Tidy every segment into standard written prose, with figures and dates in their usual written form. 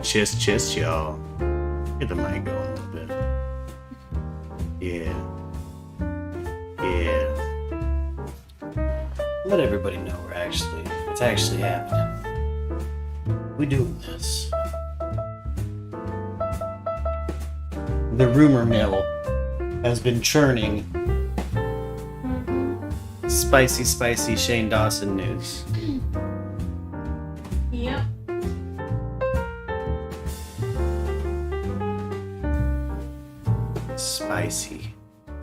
Cheers, y'all. Get the mic going a little bit. Yeah. Let everybody know it's actually happening. We doing this. The rumor mill has been churning spicy Shane Dawson news. Yep.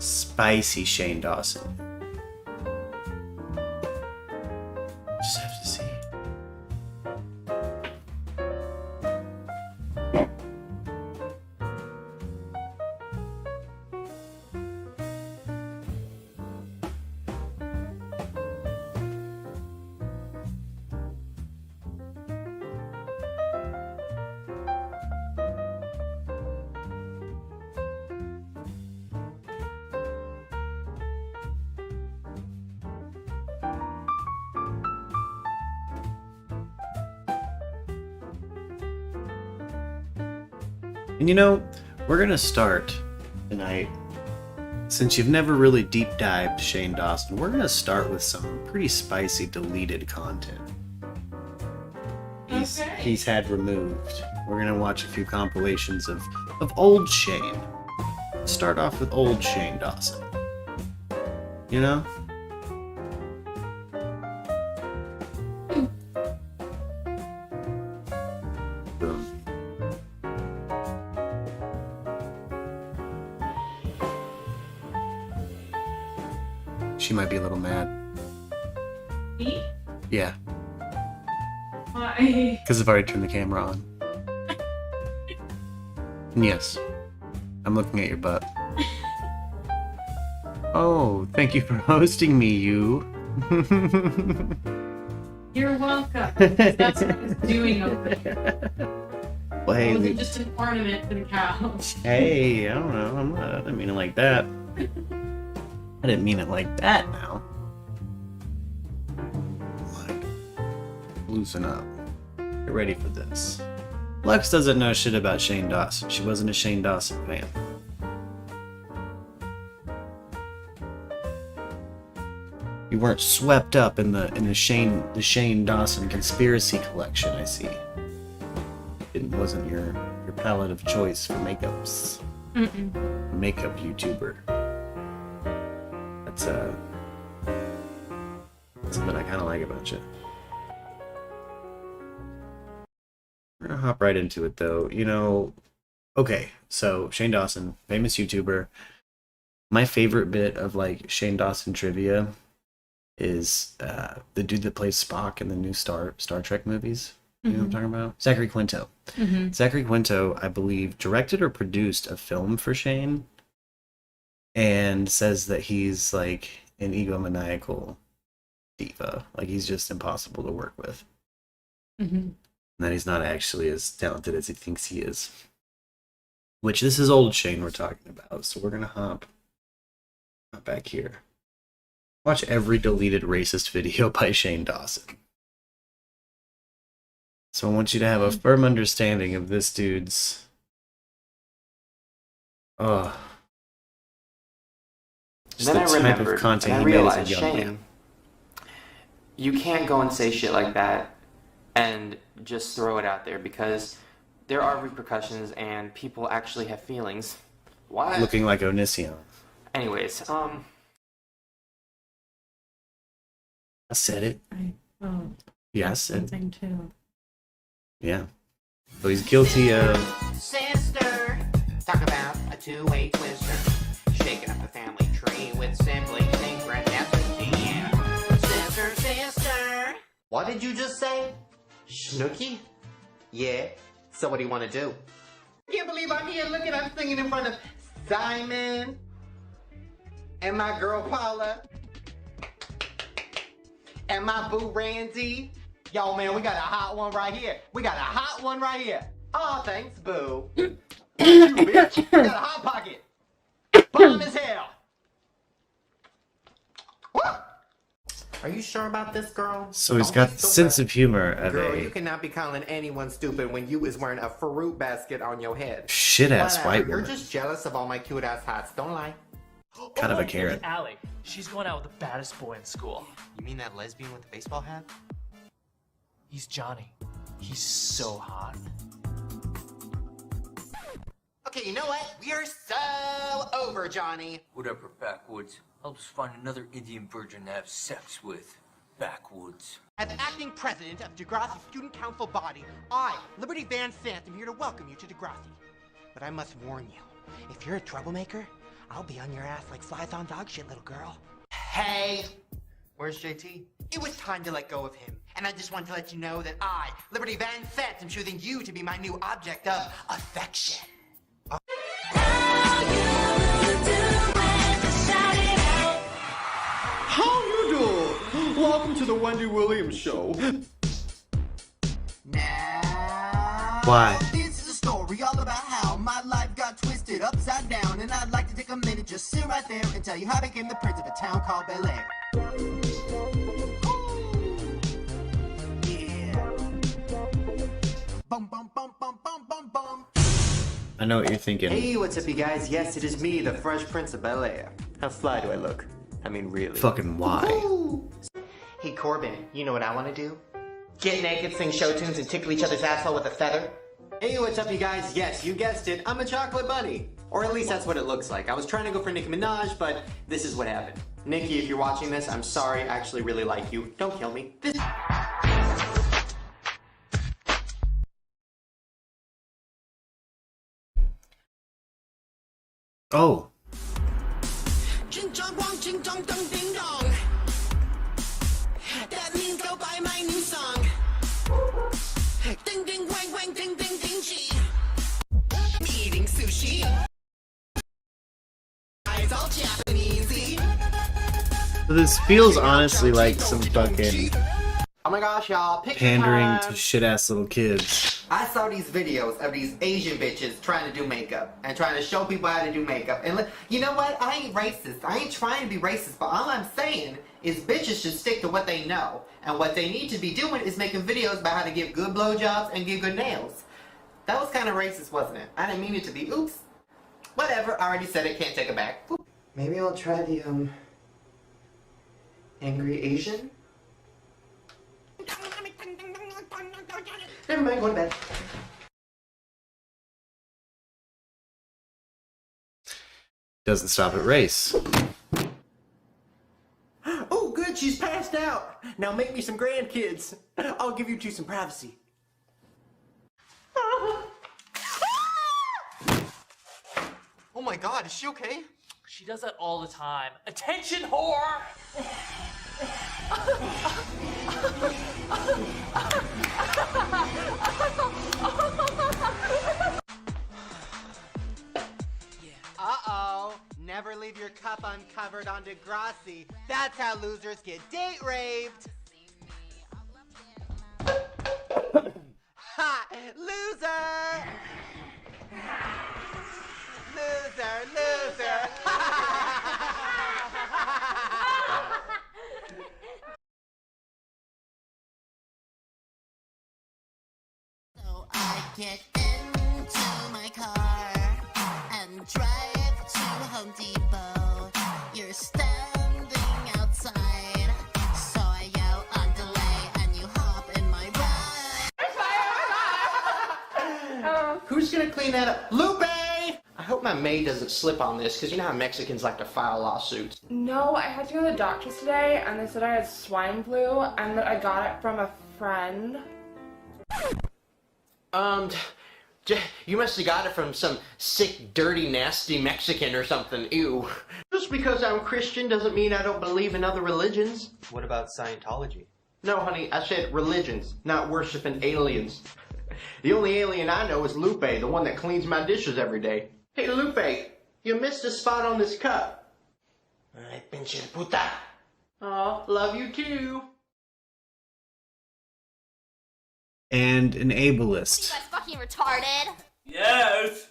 Spicy Shane Dawson. Just have to see. And you know, we're gonna start tonight. Since you've never really deep dived Shane Dawson, we're gonna start with some pretty spicy deleted content. He's had removed. We're gonna watch a few compilations of old Shane. Start off with old Shane Dawson. You know? Boom. She might be a little mad. Me? Yeah, Why? because I've already turned the camera on. And yes, I'm looking at your butt. Oh, thank you for hosting me, you. You're welcome. That's what I was doing over there. Well, I hey, wasn't just an ornament to the couch. hey, I don't know. I didn't mean it like that. I didn't mean it like that now. Like, loosen up. Get ready for this. Lex doesn't know shit about Shane Dawson. She wasn't a Shane Dawson fan. You weren't swept up in the Shane Dawson conspiracy collection, I see. It wasn't your palette of choice for makeups. Makeup YouTuber. That's something I kind of like about you. We're gonna hop right into it, though. You know, okay, so Shane Dawson, famous YouTuber. My favorite bit of like Shane Dawson trivia is the dude that plays Spock in the new Star Trek movies. You know what I'm talking about? Zachary Quinto. Zachary Quinto, I believe, directed or produced a film for Shane, and says that he's like an egomaniacal diva. Like he's just impossible to work with. And that he's not actually as talented as he thinks he is. Which this is old Shane we're talking about. So we're gonna hop back here. Watch every deleted racist video by Shane Dawson. So I want you to have a firm understanding of this dude's just then the I type remembered, of content and I he made as a realized, young Shane, man. you can't go and say shit like that and just throw it out there because there are repercussions and people actually have feelings. Why? Looking like Onision. Anyways, I said it. Yeah, I said it. Something too. Yeah. So he's guilty of... Sister, talk about a two-way twister. Shaking up the family tree with siblings synchronicity. Sister. What did you just say? Snooky? Yeah. So what do you want to do? I can't believe I'm here looking, I'm singing in front of Simon and my girl Paula and my boo Randy. Yo, man, we got a hot one right here. Oh, thanks, boo. You, bitch. We got a hot pocket. Bomb as hell. Woo! Are you sure about this, girl? So he's Don't got be the so sense bad. of humor of Girl, you a cannot be calling anyone stupid when you is wearing a fruit basket on your head. shit-ass Whatever, white you're woman. just jealous of all my cute ass hots. Don't lie. Kind of a look, carrot. look at Allie. She's going out with the baddest boy in school. You mean that lesbian with the baseball hat? He's Johnny. He's so hot. Okay, you know what? We are so over, Johnny. Whatever, backwoods. I'll just find another Indian virgin to have sex with. Backwoods. As acting president of Degrassi Student Council body, I, Liberty Van Sant, am here to welcome you to Degrassi. But I must warn you, if you're a troublemaker, I'll be on your ass like flies on dog shit, little girl. Hey! Where's JT? It was time to let go of him, and I just wanted to let you know that I, Liberty Van Sant, am choosing you to be my new object of affection. How you doing? Welcome to the Wendy Williams Show. Now, Why? This is a story all about how my life got twisted upside down, and I'd like to take a minute, just sit right there and tell you how I became the prince of a town called Bel Air. Yeah. Bum bum bum bum bum bum bum. I know what you're thinking. Hey, what's up, you guys? Yes, it is me, the Fresh Prince of Bel Air. How fly do I look? I mean, really. Fucking why? Hey, Corbin, you know what I want to do? Get naked, sing show tunes, and tickle each other's asshole with a feather. Hey, what's up, you guys? Yes, you guessed it. I'm a chocolate bunny. Or at least that's what it looks like. I was trying to go for Nicki Minaj, but this is what happened. Nicki, if you're watching this, I'm sorry. I actually really like you. Don't kill me. Oh, Ching chong wong, ching chong dong ding dong. That means go buy my new song. Ding ding wang wang ding ding ding chi. Eating sushi. Eyes all Japanesey. so this feels honestly like some fucking Oh my gosh, y'all. Picture pandering time. to shit-ass little kids. I saw these videos of these Asian bitches trying to do makeup and trying to show people how to do makeup. And you know what? I ain't racist. I ain't trying to be racist, but all I'm saying is bitches should stick to what they know. And what they need to be doing is making videos about how to give good blowjobs and give good nails. That was kind of racist, wasn't it? I didn't mean it to be. Oops. Whatever. I already said it. Can't take it back. Maybe I'll try the, Angry Asian? Never mind, go to bed. Doesn't stop at race. Oh, good, she's passed out. Now make me some grandkids. I'll give you two some privacy. Oh my god, is she okay? She does that all the time. Attention, whore! Uh-oh. Never leave your cup uncovered on Degrassi. That's how losers get date raped. Ha! Loser! Loser, loser! So I get into my car and drive to Home Depot. You're standing outside, so I yell on delay and you hop in my ride. Who's gonna clean that up? Lupe! I hope my maid doesn't slip on this, because you know how Mexicans like to file lawsuits. No, I had to go to the doctor today, and they said I had swine flu, and that I got it from a friend. You must have got it from some sick, dirty, nasty Mexican or something. Ew. Just because I'm Christian doesn't mean I don't believe in other religions. What about Scientology? No, honey, I said religions, not worshiping aliens. The only alien I know is Lupe, the one that cleans my dishes every day. Hey, Lupe, you missed a spot on this cup. Ay, pinche puta. Oh, love you too. And an ableist. That's fucking retarded. Yes!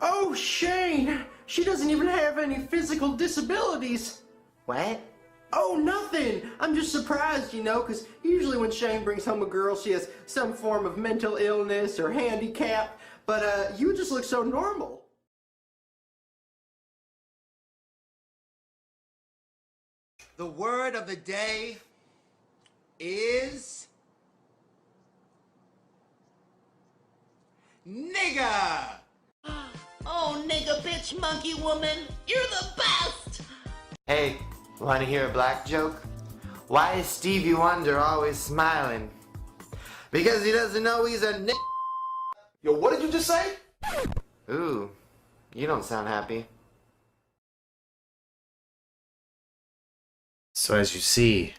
Oh, Shane, she doesn't even have any physical disabilities. What? Oh, nothing. I'm just surprised, you know, because usually when Shane brings home a girl, she has some form of mental illness or handicap. But you just look so normal. The word of the day is nigga. Oh, nigga, bitch, monkey woman, you're the best! Hey, want to hear a black joke? Why is Stevie Wonder always smiling? Because he doesn't know he's a nigga. Yo, what did you just say? Ooh, you don't sound happy. So as you see,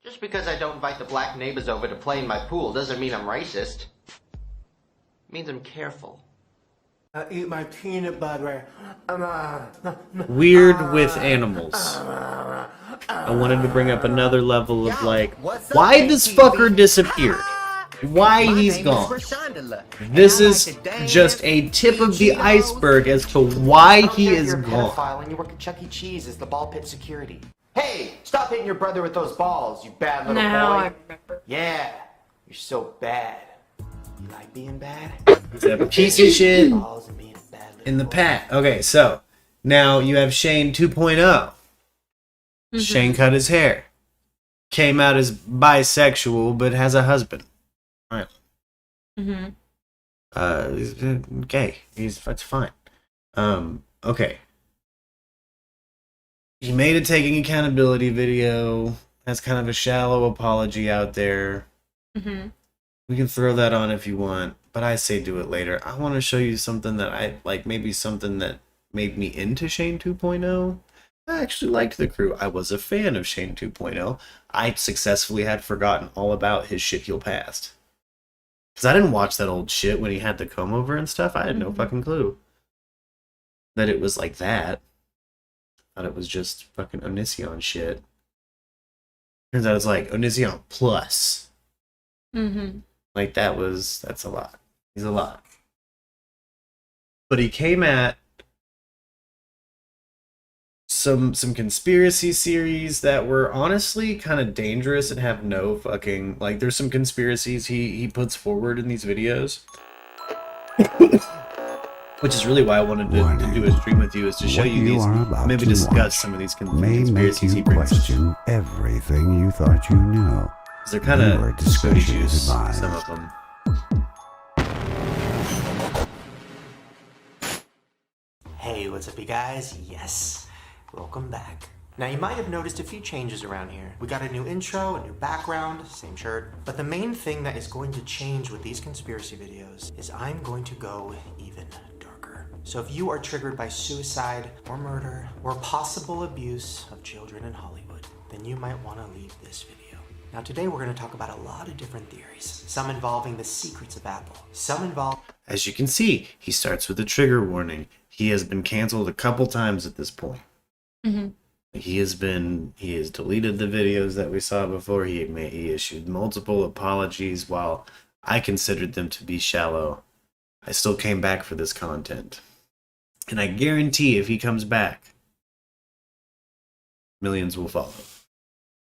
Just because I don't invite the black neighbors over to play in my pool doesn't mean I'm racist. It means I'm careful. I eat my peanut butter. weird with animals. I wanted to bring up another level of like, why this fucker disappeared. Why he's gone. This is just a tip of the iceberg as to why he is You're a gone. pedophile and you work at Chuck E. Cheese as the ball pit security. Hey, stop hitting your brother with those balls, you bad little Now I boy. remember. Yeah, you're so bad. You like being bad? He's a piece of shit Balls and being a bad little in the boy. pack. Okay, so now you have Shane 2.0. Shane cut his hair. Came out as bisexual, but has a husband. Right. He's gay. That's fine. Okay. He made a taking accountability video. Has kind of a shallow apology out there. We can throw that on if you want, but I say do it later. I want to show you something that I like, maybe something that made me into Shane 2.0. I actually liked the crew. I was a fan of Shane 2.0. I successfully had forgotten all about his shitheel past. Because I didn't watch that old shit when he had the comb over and stuff. I had no fucking clue that it was like that. Thought it was just fucking Onision shit. Turns out it's like Onision plus. Like that's a lot. He's a lot. But he came at some conspiracy series that were honestly kind of dangerous and have no fucking, like, there's some conspiracies he puts forward in these videos. Which is really why I wanted to do a stream with you, is to show you these, maybe discuss some of these conspiracies he brings. Question everything you thought you knew. They're kind Viewer of discretion goody is juice, advised. some of them. Hey, what's up, you guys? Yes, welcome back. Now, you might have noticed a few changes around here. We got a new intro, a new background, same shirt. But the main thing that is going to change with these conspiracy videos is I'm going to go even darker. So if you are triggered by suicide or murder or possible abuse of children in Hollywood, then you might want to leave this video. Now, today we're going to talk about a lot of different theories. Some involving the secrets of Apple. Some involve... As you can see, he starts with a trigger warning. He has been canceled a couple times at this point. He has deleted the videos that we saw before. He issued multiple apologies. While I considered them to be shallow, I still came back for this content. And I guarantee if he comes back, millions will follow.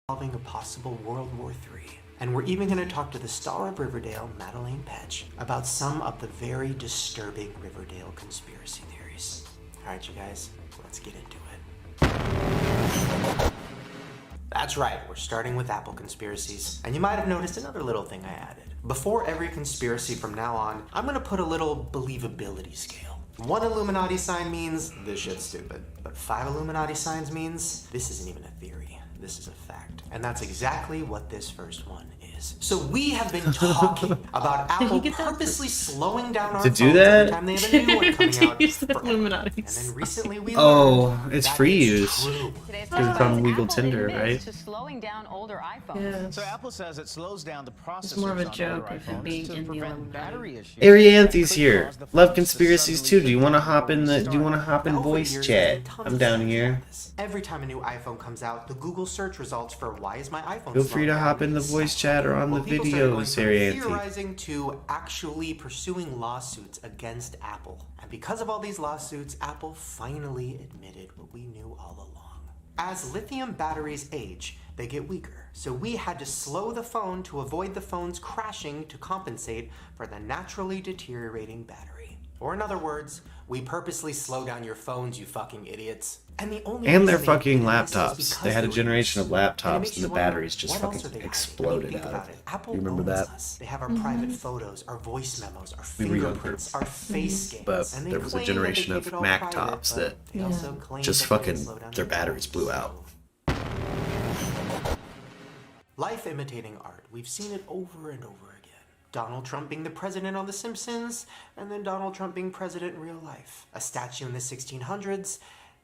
Involving a possible World War III. And we're even going to talk to the star of Riverdale, Madeleine Petch, about some of the very disturbing Riverdale conspiracy theories. Alright, you guys, let's get into it. That's right, we're starting with Apple conspiracies. And you might have noticed another little thing I added. Before every conspiracy from now on, I'm going to put a little believability scale. 1 Illuminati sign means this shit's stupid. But 5 Illuminati signs means this isn't even a theory. This is a fact. And that's exactly what this first one is. So we have been talking about Apple purposely slowing down our To do phones that? every time they have a new one coming out. Use the forever. Illuminati. And then recently we Oh, learned it's that free it's use. true. Because it's on legal Tinder, right? To slowing down older iPhones. Yeah. So Apple says it slows down the process. It's more of a joke of him being in the Illuminati. battery issues. Arianthi's here. Love conspiracies too. Do you want to hop in voice chat? I'm down here. Every time a new iPhone comes out, the Google search results for why is my iPhone Feel free slowing to down hop in the is voice chat or on the Well, people started going videos, from Arianthi. theorizing to actually pursuing lawsuits against Apple. And because of all these lawsuits, Apple finally admitted what we knew all along. As lithium batteries age, they get weaker. So we had to slow the phone to avoid the phones crashing to compensate for the naturally deteriorating battery. Or in other words, we purposely slow down your phones, you fucking idiots. And the only And their reason they fucking did this is laptops. because They had a were generation of used. And it laptops makes and the you wonder, batteries just what else fucking are they hiding? exploded I mean, think out about of it. it. Apple You remember owns that? us. They have our private photos, our voice memos, our We were younger. fingerprints, our face scans. But And they there was a claim that they generation keep of it all Mac private, tops but that they also claim just that they fucking slow down their your batteries phones. blew out. Life imitating art. We've seen it over and over again. Donald Trump being the president on The Simpsons, and then Donald Trump being president in real life. A statue in the 1600s,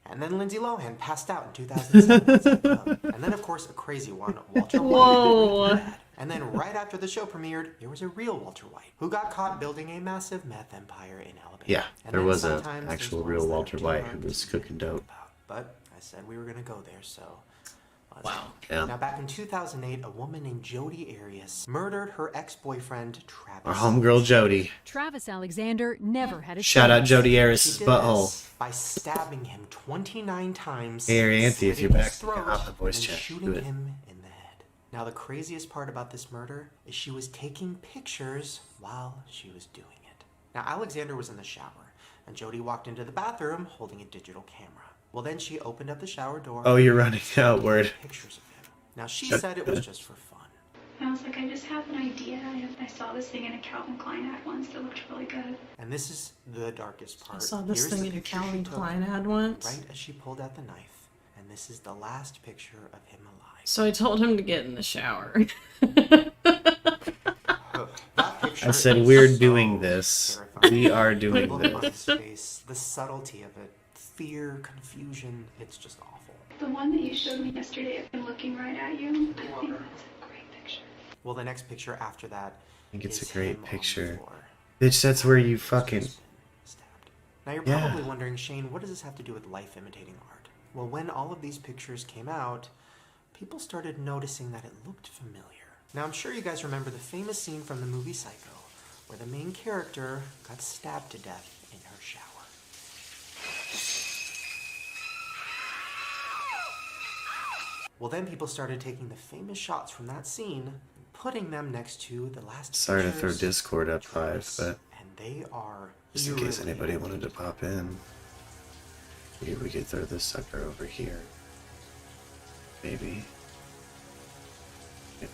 and then Lindsay Lohan passed out in 2007. And then, of course, a crazy one, Walter White. And then right after the show premiered, there was a real Walter White, who got caught building a massive meth empire in Alabama. Yeah, And there then was an sometimes there's actual ones real that are Walter too White hard who was to cooking think dope. about. But I said we were going to go there, so... Wow. Yeah. Now, back in 2008, a woman named Jodi Arias murdered her ex-boyfriend, Travis. Our homegirl Jody. Travis Alexander never had a Shout out chance. Jody She Arias' did butthole. this by stabbing him 29 times. Hey, Arianthe, if you're slitting his back, throat, hop the voice and then chat. shooting Do it. him in the head. Now, the craziest part about this murder is she was taking pictures while she was doing it. Now, Alexander was in the shower, and Jody walked into the bathroom holding a digital camera. Well, then she opened up the shower door. Oh, you're running outward. Pictures of him. Now, she said it was just for fun. I was like, I just have an idea. I saw this thing in a Calvin Klein ad once that looked really good. And this is the darkest part. I saw this Here's thing the in a picture she Calvin took Klein ad once. right as she pulled out the knife. And this is the last picture of him alive. So I told him to get in the shower. That picture I said is we're so doing this. terrifying. We are The doing look on his this. face, the subtlety of it, fear, confusion, it's just awful. The one that you showed me yesterday of him looking right at you, I think that's a great picture. Well, the next picture after that I think it's is a great him on the picture. floor. Bitch, that's where you fucking... Stabbed. Now you're Yeah. probably wondering, Shane, what does this have to do with life imitating art? Well, when all of these pictures came out, people started noticing that it looked familiar. Now I'm sure you guys remember the famous scene from the movie Psycho, where the main character got stabbed to death in her shower. Well, then people started taking the famous shots from that scene and putting them next to the last Sorry to throw pictures Discord up of live, Travis, but and they are just in case eerily anybody wanted to pop in, maybe we could throw this sucker over here. Maybe. Yeah.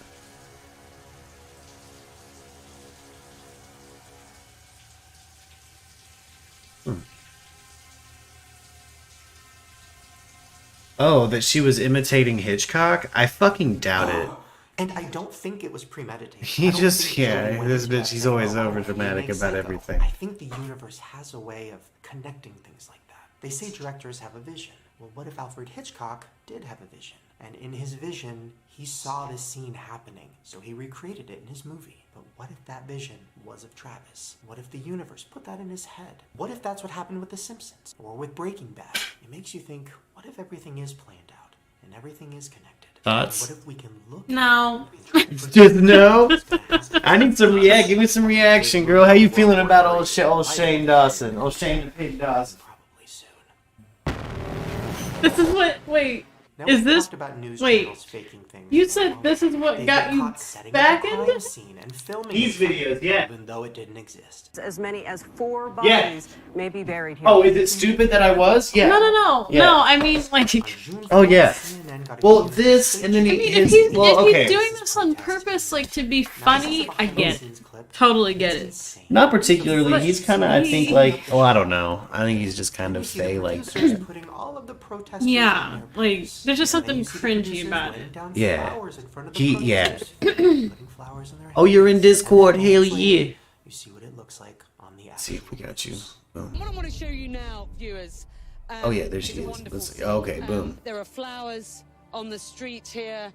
Oh, that she was imitating Hitchcock? I fucking doubt it. And I don't think it was premeditated. He I don't just, think Jody yeah, went this into that bitch, he's saying, always "Oh, over he dramatic makes about Psycho." everything. I think the universe has a way of connecting things like that. They say directors have a vision. Well, what if Alfred Hitchcock did have a vision? And in his vision, he saw this scene happening, so he recreated it in his movie. But what if that vision was of Travis? What if the universe put that in his head? What if that's what happened with The Simpsons? Or with Breaking Bad? It makes you think, what if everything is planned out, and everything is connected? Thoughts? And what if we can look No. Just no. I need some react. Give me some reaction, girl. How you feeling about old Shane Dawson? Old Shane the Pig Dawson. Probably soon. This is what. Wait. Now, Is we've this? talked about news Wait. channels faking things. You said this is what They got get you caught setting back up a into crime scene and filming These it, videos, yeah. even though it didn't exist. As many as 4 Yeah. bodies may be buried here. Oh, is it stupid that I was? Yeah. No. Yeah. No, I mean, like. Oh, yeah. CNN got Well, accused of this, staging and then I he, mean, his, if well, he's okay. doing this on purpose, like to be Now, this is funny, a I get it. behind-the-scenes clip. Totally get It's it. insane. Not particularly. But He's kind of, I think, he- like, well, I don't know. I think he's just kind You of see the fey like producers that. putting all of the protesters Yeah, in their like, place. there's just And then something you see the cringy producers about laying it. down Yeah. flowers in front of the Yeah. protesters, putting flowers in their Oh, you're in hands. Discord. And Hell then later, yeah. You see what it looks like on the app. See if we got you. Boom. What I want to show you now, viewers. Oh, yeah, there she is. Let's see. Okay, boom. There are flowers on the street here.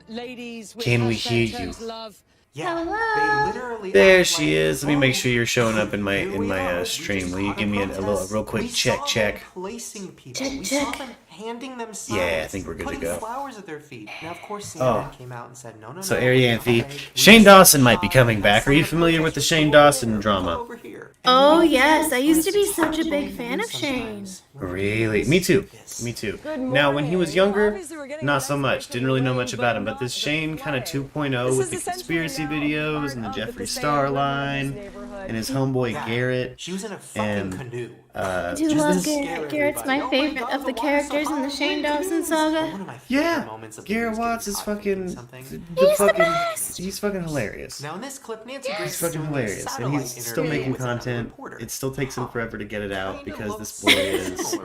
Ladies with Can we hashtag hear Turn you? to Love. Yeah, they literally There act she like, is. Let me make "Oh, sure you're showing up in here we my are. We stream. just Will you caught give me a protest. real quick We check saw them check? placing people. We saw them handing them signs, Yeah, I think we're good to putting go. flowers at their feet. Now, of course, Oh. CNN came out and said, no, So no, Arianthe, okay, Shane Dawson might be coming back. Are you familiar with the Shane Dawson drama? Oh yes, I used to be such a big fan of Shane. Really? Me too. Me too. Now, when he was younger, not so much. Didn't really know much about him. But this Shane kind of 2.0 with the conspiracy videos and the Jeffree Star line and his homeboy Garrett. She was in a fucking canoe. I do love Garrett. Garrett's my favorite of the characters in the Shane Dawson saga. Yeah, Garrett Watts is fucking he's fucking hilarious. Now in this clip, Nancy He's Grace fucking hilarious, and he's still making content. It still takes him forever to get it out because this boy is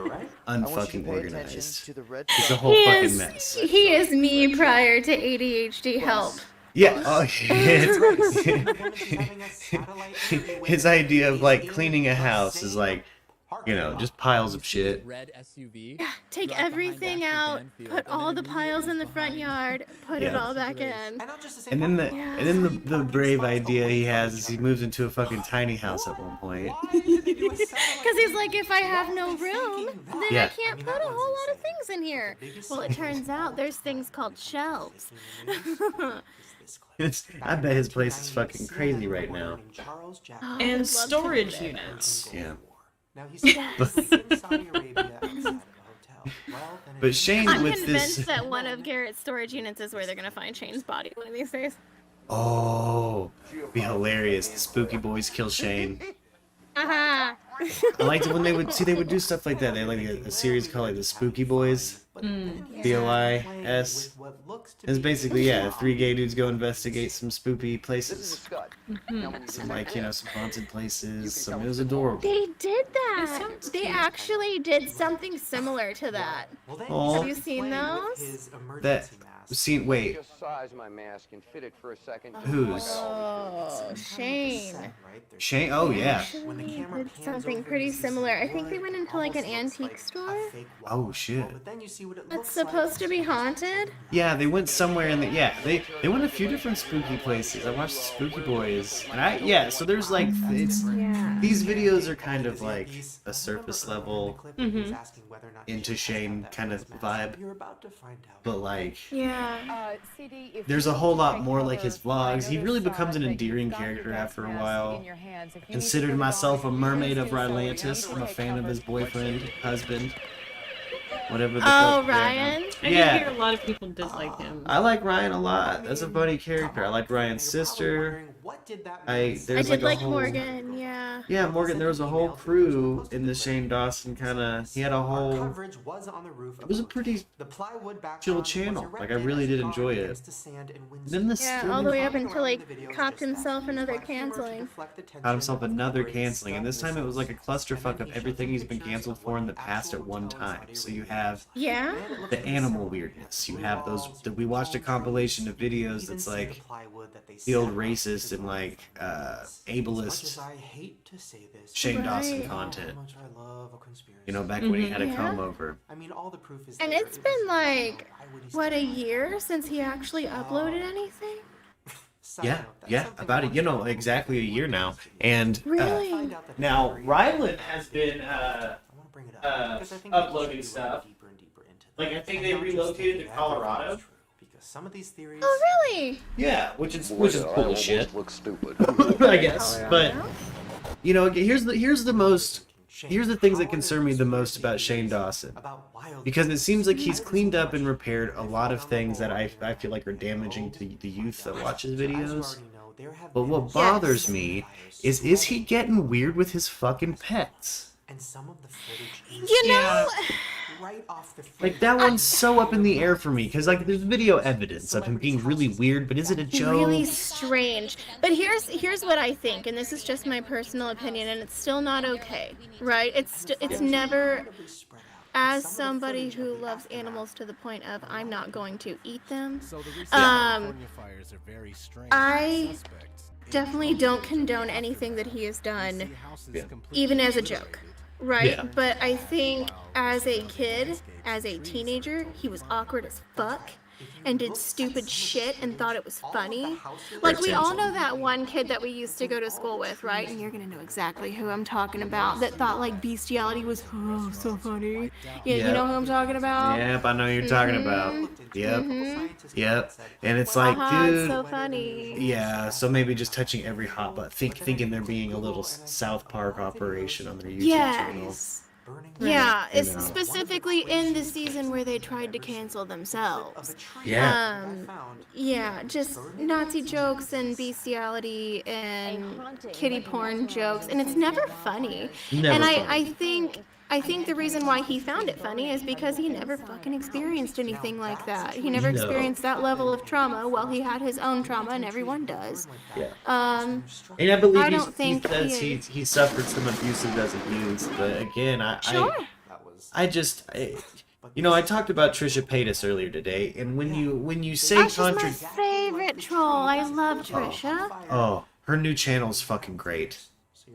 unfucking organized. It's a whole fucking mess. He is me prior to ADHD help. Yeah, oh, his idea of like cleaning a house is like, you know, just piles of shit. Yeah, take everything out, put all the piles in the front yard, put it all back in. And then the brave idea he has is he moves into a fucking tiny house at one point. Because he's like, if I have no room, then I Yeah. can't put a whole lot of things in here. Well, it turns out there's things called shelves. I bet his place is fucking crazy right now. Oh, And I'd love to storage live there. units. Yeah. Now he's Yes. in Saudi Arabia outside of a hotel. Well, then But Shane I'm with convinced this. that one of Garrett's storage units is where they're gonna find Shane's body one of these days. Oh, be hilarious. The Spooky Boys kill Shane. Haha. I liked it when they would do stuff like that. They had like a series called like the Spooky Boys. BOIS. It's basically, yeah, 3 gay dudes go investigate some spooky places. Some like, you know, some haunted places. It was adorable. They did that. They actually did something similar to that. Aw. Have you seen those? That scene. Wait, Just size my mask and fit it for a second. whose? Oh, Shane. Shane? Oh yeah. They did something pretty similar. I think they went into like an antique store. Oh shit. It's supposed to be haunted. Yeah, they went somewhere in the they went a few different spooky places. I watched the Spooky Boys, and so there's like these videos are kind of like a surface level into Shane kind of vibe, but like there's a whole lot more like his vlogs. He really becomes an endearing character after a while. Considered myself a mermaid of Rylantis. I'm a fan of his boyfriend, husband. Whatever the fuck. Ryan? I Yeah. hear a lot of people dislike him. I like Ryan a lot. That's a funny character. I like Ryan's sister. I There's did like a like whole Morgan, yeah. Yeah, Morgan. There was a whole crew in the Shane Dawson kind of. He had a whole. It was a pretty chill channel. Like I really did enjoy it. Then All the way up until he copped himself another canceling. Got himself another canceling, and this time it was like a clusterfuck of everything he's been canceled for in the past at one time. So you have Yeah? the animal weirdness. You have those. We watched a compilation of videos that's like the old racist and like ableist Shane Dawson content. You know, back when he had a comb over. And it's been like, what, a year since he actually uploaded anything? Yeah, about it. You know, exactly a year now. And Really? now Rylan has been uploading stuff. Like I think they relocated to Colorado. Some of these theories. Oh, really? Yeah, which is cool as shit. Looks stupid. I guess, but you know, here's the things that concern me the most about Shane Dawson, because it seems like he's cleaned up and repaired a lot of things that I feel like are damaging to the youth that watch his videos. But what bothers me is he getting weird with his fucking pets? And some of the footage You know, right off the Like that one's so up in the air for me, because like there's video evidence of him being really weird, but is it a joke? really strange. But here's what I think, and this is just my personal opinion, and it's still not okay, right? It's never. As somebody who loves animals to the point of I'm not going to eat them, I definitely don't condone anything that he has done, even as a joke, right? Yeah. But I think as a kid, as a teenager, he was awkward as fuck. and did stupid shit and thought it was funny. Like, we all know that one kid that we used to go to school with, right? And you're gonna know exactly who I'm talking about, that thought like bestiality was so funny. Yeah, you know who I'm talking about? Yep, I know who you're talking about. Yep. Yep. And it's like, It's dude. so funny. Yeah, so maybe just touching every hot button, thinking there being a little South Park operation on their YouTube channel. Yes. Yeah, You it's know. specifically in the season where they tried to cancel themselves. Yeah. Yeah, just Nazi jokes and bestiality and kitty porn jokes, and it's never funny. Never and funny. I think the reason why he found it funny is because he never fucking experienced anything like that. He never No. experienced that level of trauma. Well, he had his own trauma, and everyone does. Yeah. Um, And I believe I he don't think says he suffered some abusive as a youth, but again, I talked about Trisha Paytas earlier today, and when you say She's my favorite troll. I love Trisha. oh, her new channel's fucking great.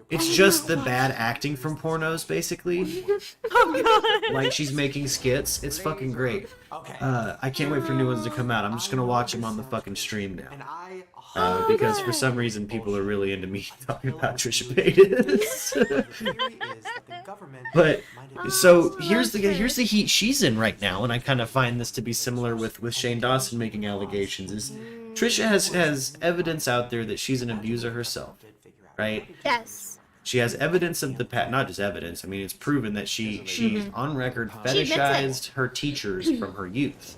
It's just the bad acting from pornos, basically. Oh god. Like she's making skits. It's fucking great. I can't wait for new ones to come out. I'm just gonna watch them on the fucking stream now. Because for some reason people are really into me talking about Trisha Paytas. But so here's the heat she's in right now, and I kind of find this to be similar with Shane Dawson making allegations. Is Trisha has evidence out there that she's an abuser herself, right? Yes. She has evidence of the past, not just evidence. I mean, it's proven that she's on record She admits it. fetishized her teachers from her youth.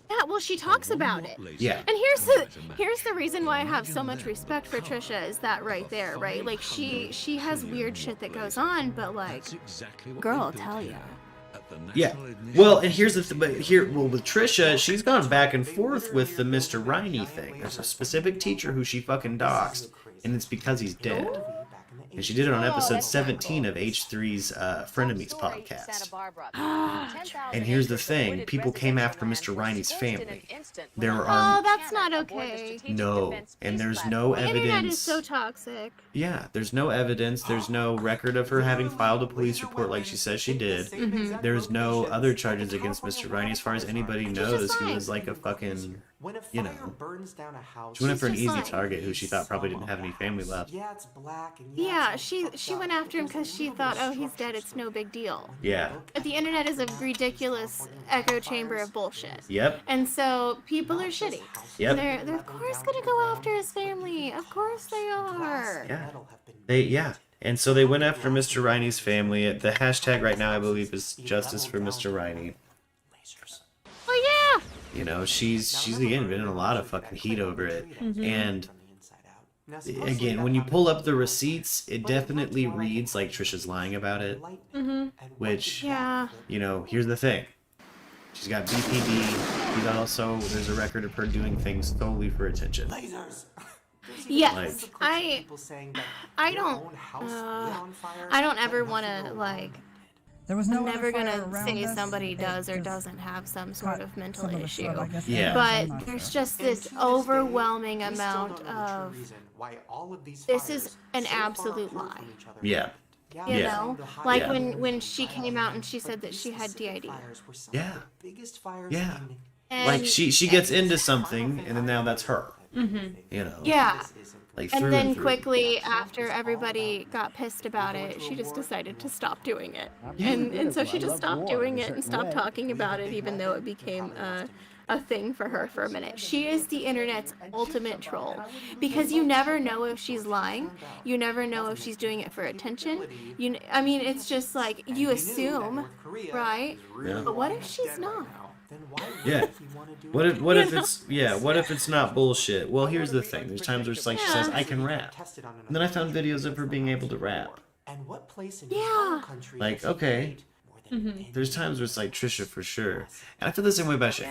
Yeah, well, she talks about it. Yeah. And here's the reason why I have so much respect for Trisha is that right there, right? Like she has weird shit that goes on, but like, girl, I'll tell ya. Yeah. Well, and here's the but with Trisha, she's gone back and forth with the Mr. Riney thing. There's a specific teacher who she fucking doxed, and it's because he's dead. And she did it on episode 17 of H3's Frenemies podcast. And here's the thing, people came after Mr. Riney's family. There Oh, are that's not okay. no, and there's no The internet is evidence. so toxic. Yeah, there's no evidence. There's no record of her having filed a police report like she says she did. Mhm. There's no other charges against Mr. Riney. As far as anybody knows, he was like a fucking, you know. She went after an She's easy just like- target who she thought probably didn't have any family left. Yeah, she went after him because she thought, oh, he's dead, it's no big deal. Yeah. But the internet is a ridiculous echo chamber of bullshit. Yep. And so people are shitty. Yep. They're of course gonna go after his family. Of course they are. Yeah. And so they went after Mr. Riney's family. The hashtag right now, I believe, is justice for Mr. Riney. Oh yeah. You know, she's again been in a lot of fucking heat over it. Mhm. And again, when you pull up the receipts, it definitely reads like Trisha's lying about it. Mhm. Which, Yeah. you know, here's the thing. She's got BPD. There's a record of her doing things solely for attention. Yes. I don't ever want to like. I'm never gonna say somebody does or doesn't have some sort of mental issue. Yeah. But there's just this overwhelming amount of. This is an absolute lie. Yeah. You know, like when she came out and she said that she had DID. Yeah. Yeah. And- Like she gets into something, and then now that's her. Mhm. You know. Yeah. Like And through then through. quickly after everybody got pissed about it, she just decided to stop doing it. And so she just stopped doing it and stopped talking about it, even though it became a thing for her for a minute. She is the internet's ultimate troll because you never know if she's lying. You never know if she's doing it for attention. I mean, it's just like you assume, right? Yeah. But what if she's not? Yeah. What if it's not bullshit? Well, here's the thing. There's times where it's like she says, I can rap. And then I found videos of her being able to rap. Yeah. Like, okay. There's times where it's like Trisha for sure. And I feel the same way about Shane.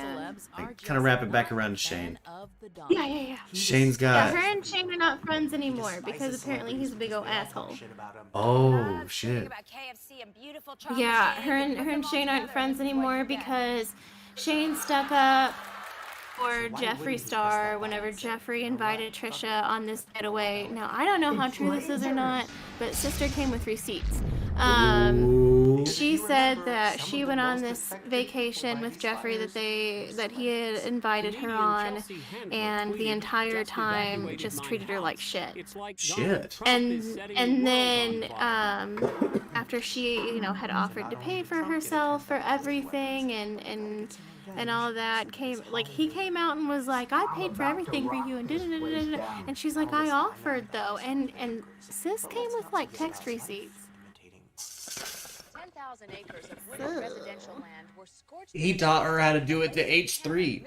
Like, kind of wrap it back around to Shane. Yeah. Shane's got... Yeah, her and Shane are not friends anymore because apparently he's a big old asshole. Oh, shit. Yeah, her and Shane aren't friends anymore because Shane stuck up for Jeffree Star whenever Jeffree invited Trisha on this getaway. Now, I don't know how true this is or not, but sister came with receipts. she said that she went on this vacation with Jeffrey that he had invited her on, and the entire time just treated her like shit. Shit. And then after she had offered to pay for herself for everything and all that, he came out and was like, I paid for everything for you, and da-da-da-da-da. And she's like, I offered though, and sis came with like text receipts. 10,000 acres of wooded residential land were scorched. He taught her how to do it to H3.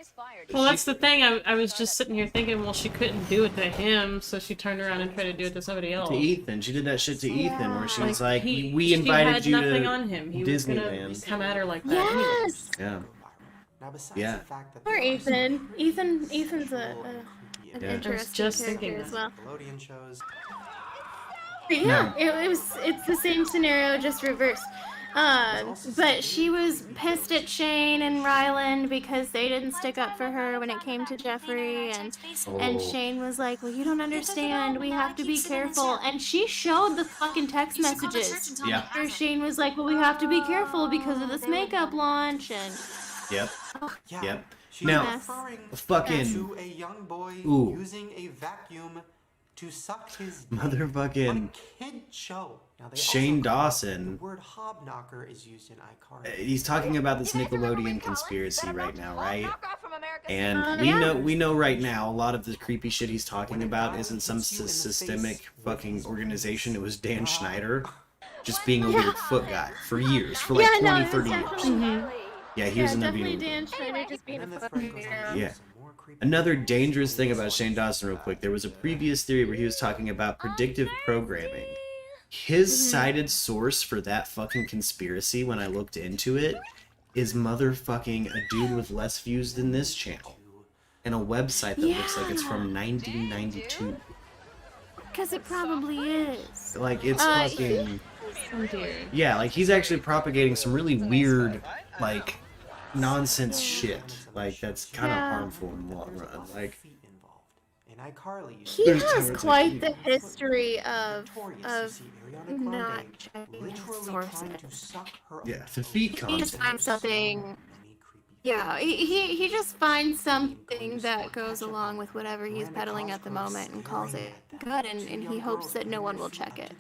Well, that's the thing. I was just sitting here thinking, well, she couldn't do it to him, so she turned around and tried to do it to somebody else. To Ethan. She did that shit to Ethan, where she was like, we she invited had you nothing to on him. He was gonna Disneyland. come at her like that. Yes. Yeah. Yeah. Poor Ethan. Ethan's an Yeah. interesting I was just character thinking as well. Nickelodeon shows. But yeah, it's the same scenario, just reversed. But she was pissed at Shane and Ryland because they didn't stick up for her when it came to Jeffrey, and Shane was like, well, you don't understand, we have to be careful, and she showed the fucking text messages. Yeah. Where Shane was like, well, we have to be careful because of this makeup launch, and Yep. Yeah. Yep. She's Now, referring fucking to a young boy Ooh. using a vacuum to suck his motherfucking kid show. Now, they Shane also Dawson. The word hobknocker is used in iCarly. He's talking about this Nickelodeon conspiracy right now, right? And yeah. we know right now a lot of the creepy shit he's talking about isn't some systemic fucking organization. It was Dan Schneider just being a weird foot guy for years, for like 20, 30 years. Yeah, he was in the definitely video. Dan Schneider just being a fucking weirdo. Yeah. Another dangerous thing about Shane Dawson, real quick. There was a previous theory where he was talking about predictive programming. His cited source for that fucking conspiracy, when I looked into it, is motherfucking a dude with less views than this channel. And a website that looks like it's from 1992. Because it probably is. Like, it's fucking... Oh dear. Yeah, like, he's actually propagating some really weird, like, nonsense shit. Like, that's kind of harmful in the long run. Like, In iCarly, He has quite the history of not checking sources. yeah, the feet He just content. finds something. Yeah, he just finds something that goes along with whatever he's peddling at the moment and calls it good, and he hopes that no one will check it.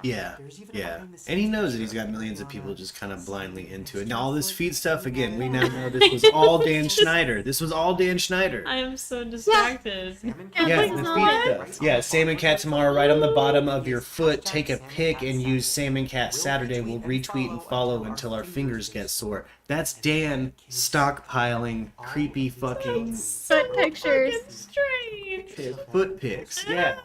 Yeah, yeah. And he knows that he's got millions of people just kind of blindly into it. Now, all this feed stuff, again, we now know this was all Dan Schneider. This was all Dan Schneider. I am so distracted. Yeah, the feed stuff. Yeah, Salmon Cat tomorrow, right on the bottom of your foot. Take a pic and use Salmon Cat Saturday. We'll retweet and follow until our fingers get sore. That's Dan stockpiling creepy fucking Foot pictures. foot pics. Yeah.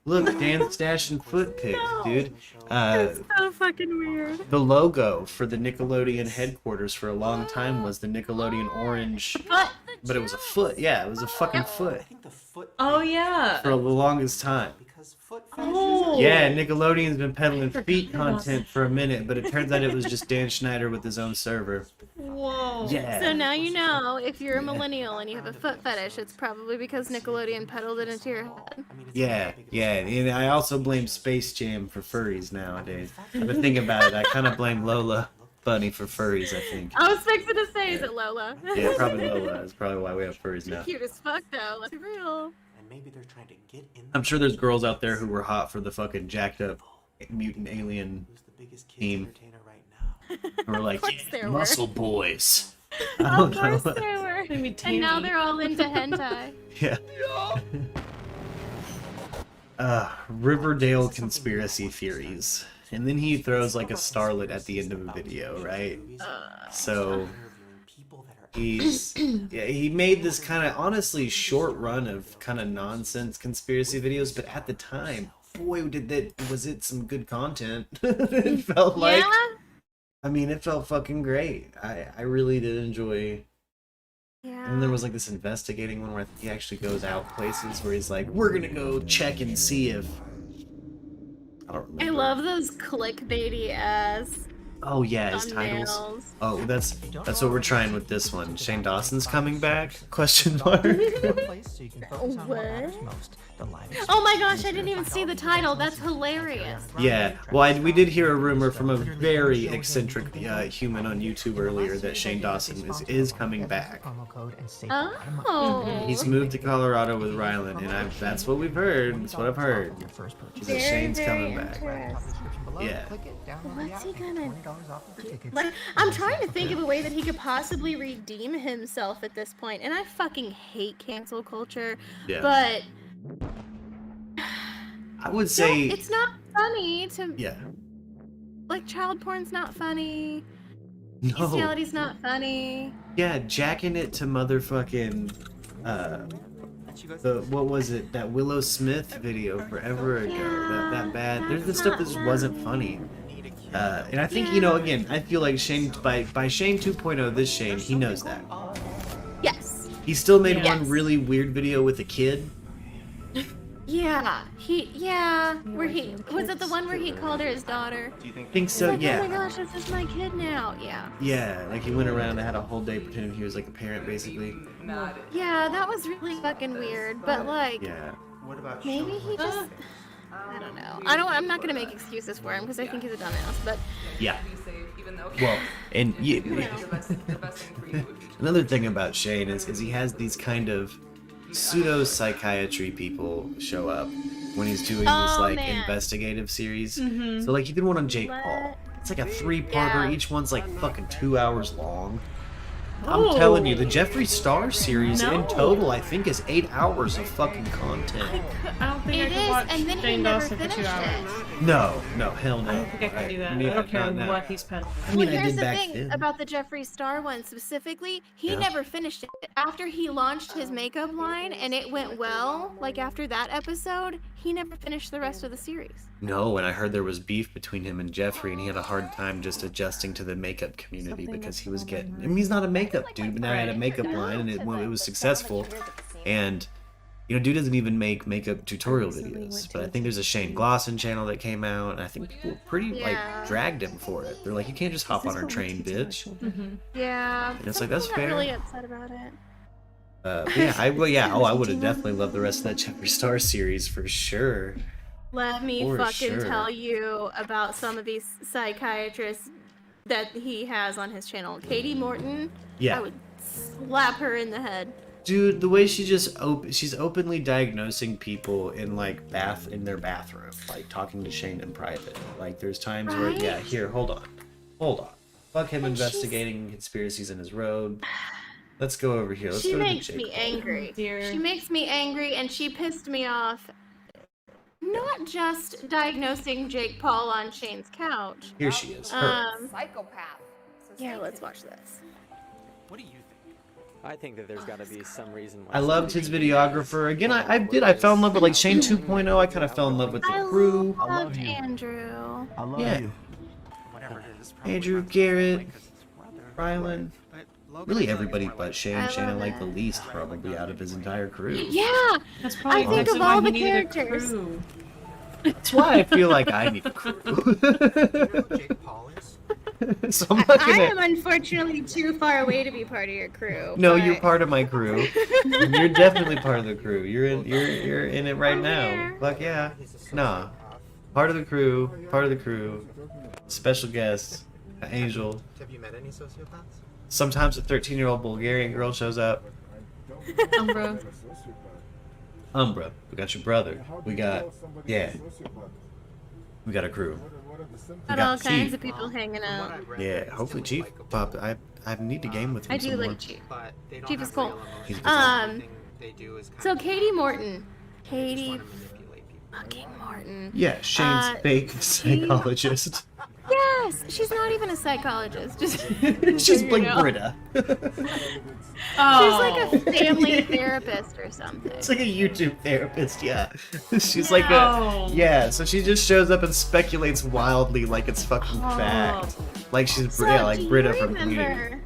Look, Dan's stashing foot pics, dude. So fucking weird. The logo for the Nickelodeon headquarters for a long time was the Nickelodeon orange, but it was a foot. Yeah, it was a fucking foot Oh yeah. for the longest time. Oh. Yeah, Nickelodeon's been peddling feet content for a minute, but it turns out it was just Dan Schneider with his own server. Whoa. Yeah. So now you know, if you're a millennial and you have a foot fetish, it's probably because Nickelodeon peddled it into your head. Yeah, yeah. And I also blame Space Jam for furries nowadays. I've been thinking about it. I kind of blame Lola Bunny for furries, I think. I was fixing to say, is it Lola? Yeah, probably Lola. That's probably why we have furries now. Cute as fuck though, let's be real. Maybe they're trying to get in. I'm sure there's girls out there who were hot for the fucking jacked up mutant alien team. Who were like, Of course there were. muscle boys. Of course there were. Maybe And now they're all into hentai. Yeah. Riverdale conspiracy theories. And then he throws like a starlet at the end of a video, right? So he made this kind of honestly short run of kind of nonsense conspiracy videos, but at the time, boy, was it some good content. It felt like, I mean, it felt fucking great. I really did enjoy. Yeah. And there was like this investigating one where he actually goes out places where he's like, we're gonna go check and see if. I don't remember. I love those clickbaity ass Oh yeah, his titles. Thumbnails. Oh, that's what we're trying with this one. Shane Dawson's coming back? Question mark. What? Oh my gosh, I didn't even see the title. That's hilarious. Yeah, well, we did hear a rumor from a very eccentric human on YouTube earlier that Shane Dawson is coming back. Oh. He's moved to Colorado with Rylan, and that's what we've heard. That's what I've heard. That Shane's coming back. Yeah. What's he gonna do? Like, I'm trying to think of a way that he could possibly redeem himself at this point, and I fucking hate cancel culture. Yeah. But I would say it's not funny to. Yeah. Like, child porn's not funny. No. Bestiality's not funny. Yeah, jacking it to motherfucking what was it, that Willow Smith video forever ago, that bad, there's the stuff that just wasn't funny, and I think, you know, again, I feel like Shane, by Shane 2.0, this Shane, he knows that. Yes. He still made one really weird video with a kid. Yeah, where he was it the one where he called her his daughter? I think so. Like, Yeah. Oh my gosh, this is my kid now. Yeah. Yeah, like he went around and had a whole day pretending he was like a parent, basically. Yeah, that was really fucking weird. But like, Yeah. maybe he just. I don't know. I'm not gonna make excuses for him because I think he's a dumbass. But Yeah. Well, and another thing about Shane is he has these kind of pseudo psychiatry people show up when he's doing this like investigative series. So like he did one on Jake Paul. It's like a 3-parter. Each one's like fucking 2 hours long. I'm telling you, the Jeffree Star series in total, I think, is 8 hours of fucking content. I don't think I could watch Shane Dawson for 2 hours. No, hell no. I don't think I could do that. I don't care what he's peddling. I mean, well, I here's did the back thing then. about the Jeffree Star one specifically. He Yeah. never finished it. After he launched his makeup line and it went well, like after that episode, he never finished the rest of the series. No, and I heard there was beef between him and Jeffree, and he had a hard time just adjusting to the makeup community because he was getting. I mean, he's not a makeup dude, but now he had a makeup line, and it was successful. And you know, dude doesn't even make makeup tutorial videos. But I think there's a Shane Glosson channel that came out, and I think people pretty like dragged him for it. They're like, you can't just hop on our train, bitch. Yeah. And it's like, that's I'm fair. not really upset about it. But yeah, I would have definitely loved the rest of that Jeffree Star series for sure. Let me For fucking sure. tell you about some of these psychiatrists that he has on his channel. Katie Morton. Yeah. I would slap her in the head. Dude, the way she just she's openly diagnosing people in like in their bathroom, like talking to Shane in private. Like there's times where Right? here, hold on. Fuck him investigating conspiracies in his road. Let's go over here. Let's She go to makes Jake me Paul. angry. She makes me angry, and she pissed me off. Not just diagnosing Jake Paul on Shane's couch. Here she is. Her. Psychopath. Yeah, let's watch this. What do you think? I think that there's got to be some reason why. I loved his videographer. Again, I fell in love with like Shane 2.0. I kind of fell in love with the crew. I loved Andrew. I love you. Andrew, Garrett, Rylan. Really everybody but Shane. Shane I like the least probably out of his entire crew. Yeah, That's I think of all the characters. That's why I feel like I need a crew. So I'm not I gonna... am unfortunately too far away to be part of your crew. No, but- you're part of my crew. You're definitely part of the crew. You're in it right now. Fuck yeah. Nah. Part of the crew. Special guest. Angel. Have you met any sociopaths? Sometimes a 13-year-old Bulgarian girl shows up. Umbra. Umbra. We got your brother. We got we got a crew. We Got all got kinds Chief. of people hanging out. Yeah, hopefully Chief pop. I need to game with him I do some more. like Chief. Chief is cool. He's So Katie Morton. Katie fucking Morton. Yeah, Shane's fake psychologist. Yes, she's not even a psychologist. Just She's you like know. Britta. She's like a family therapist or something. It's like a YouTube therapist, yeah. She's No. like a so she just shows up and speculates wildly like it's fucking fact. Like she's So, like do you Britta from Community. remember?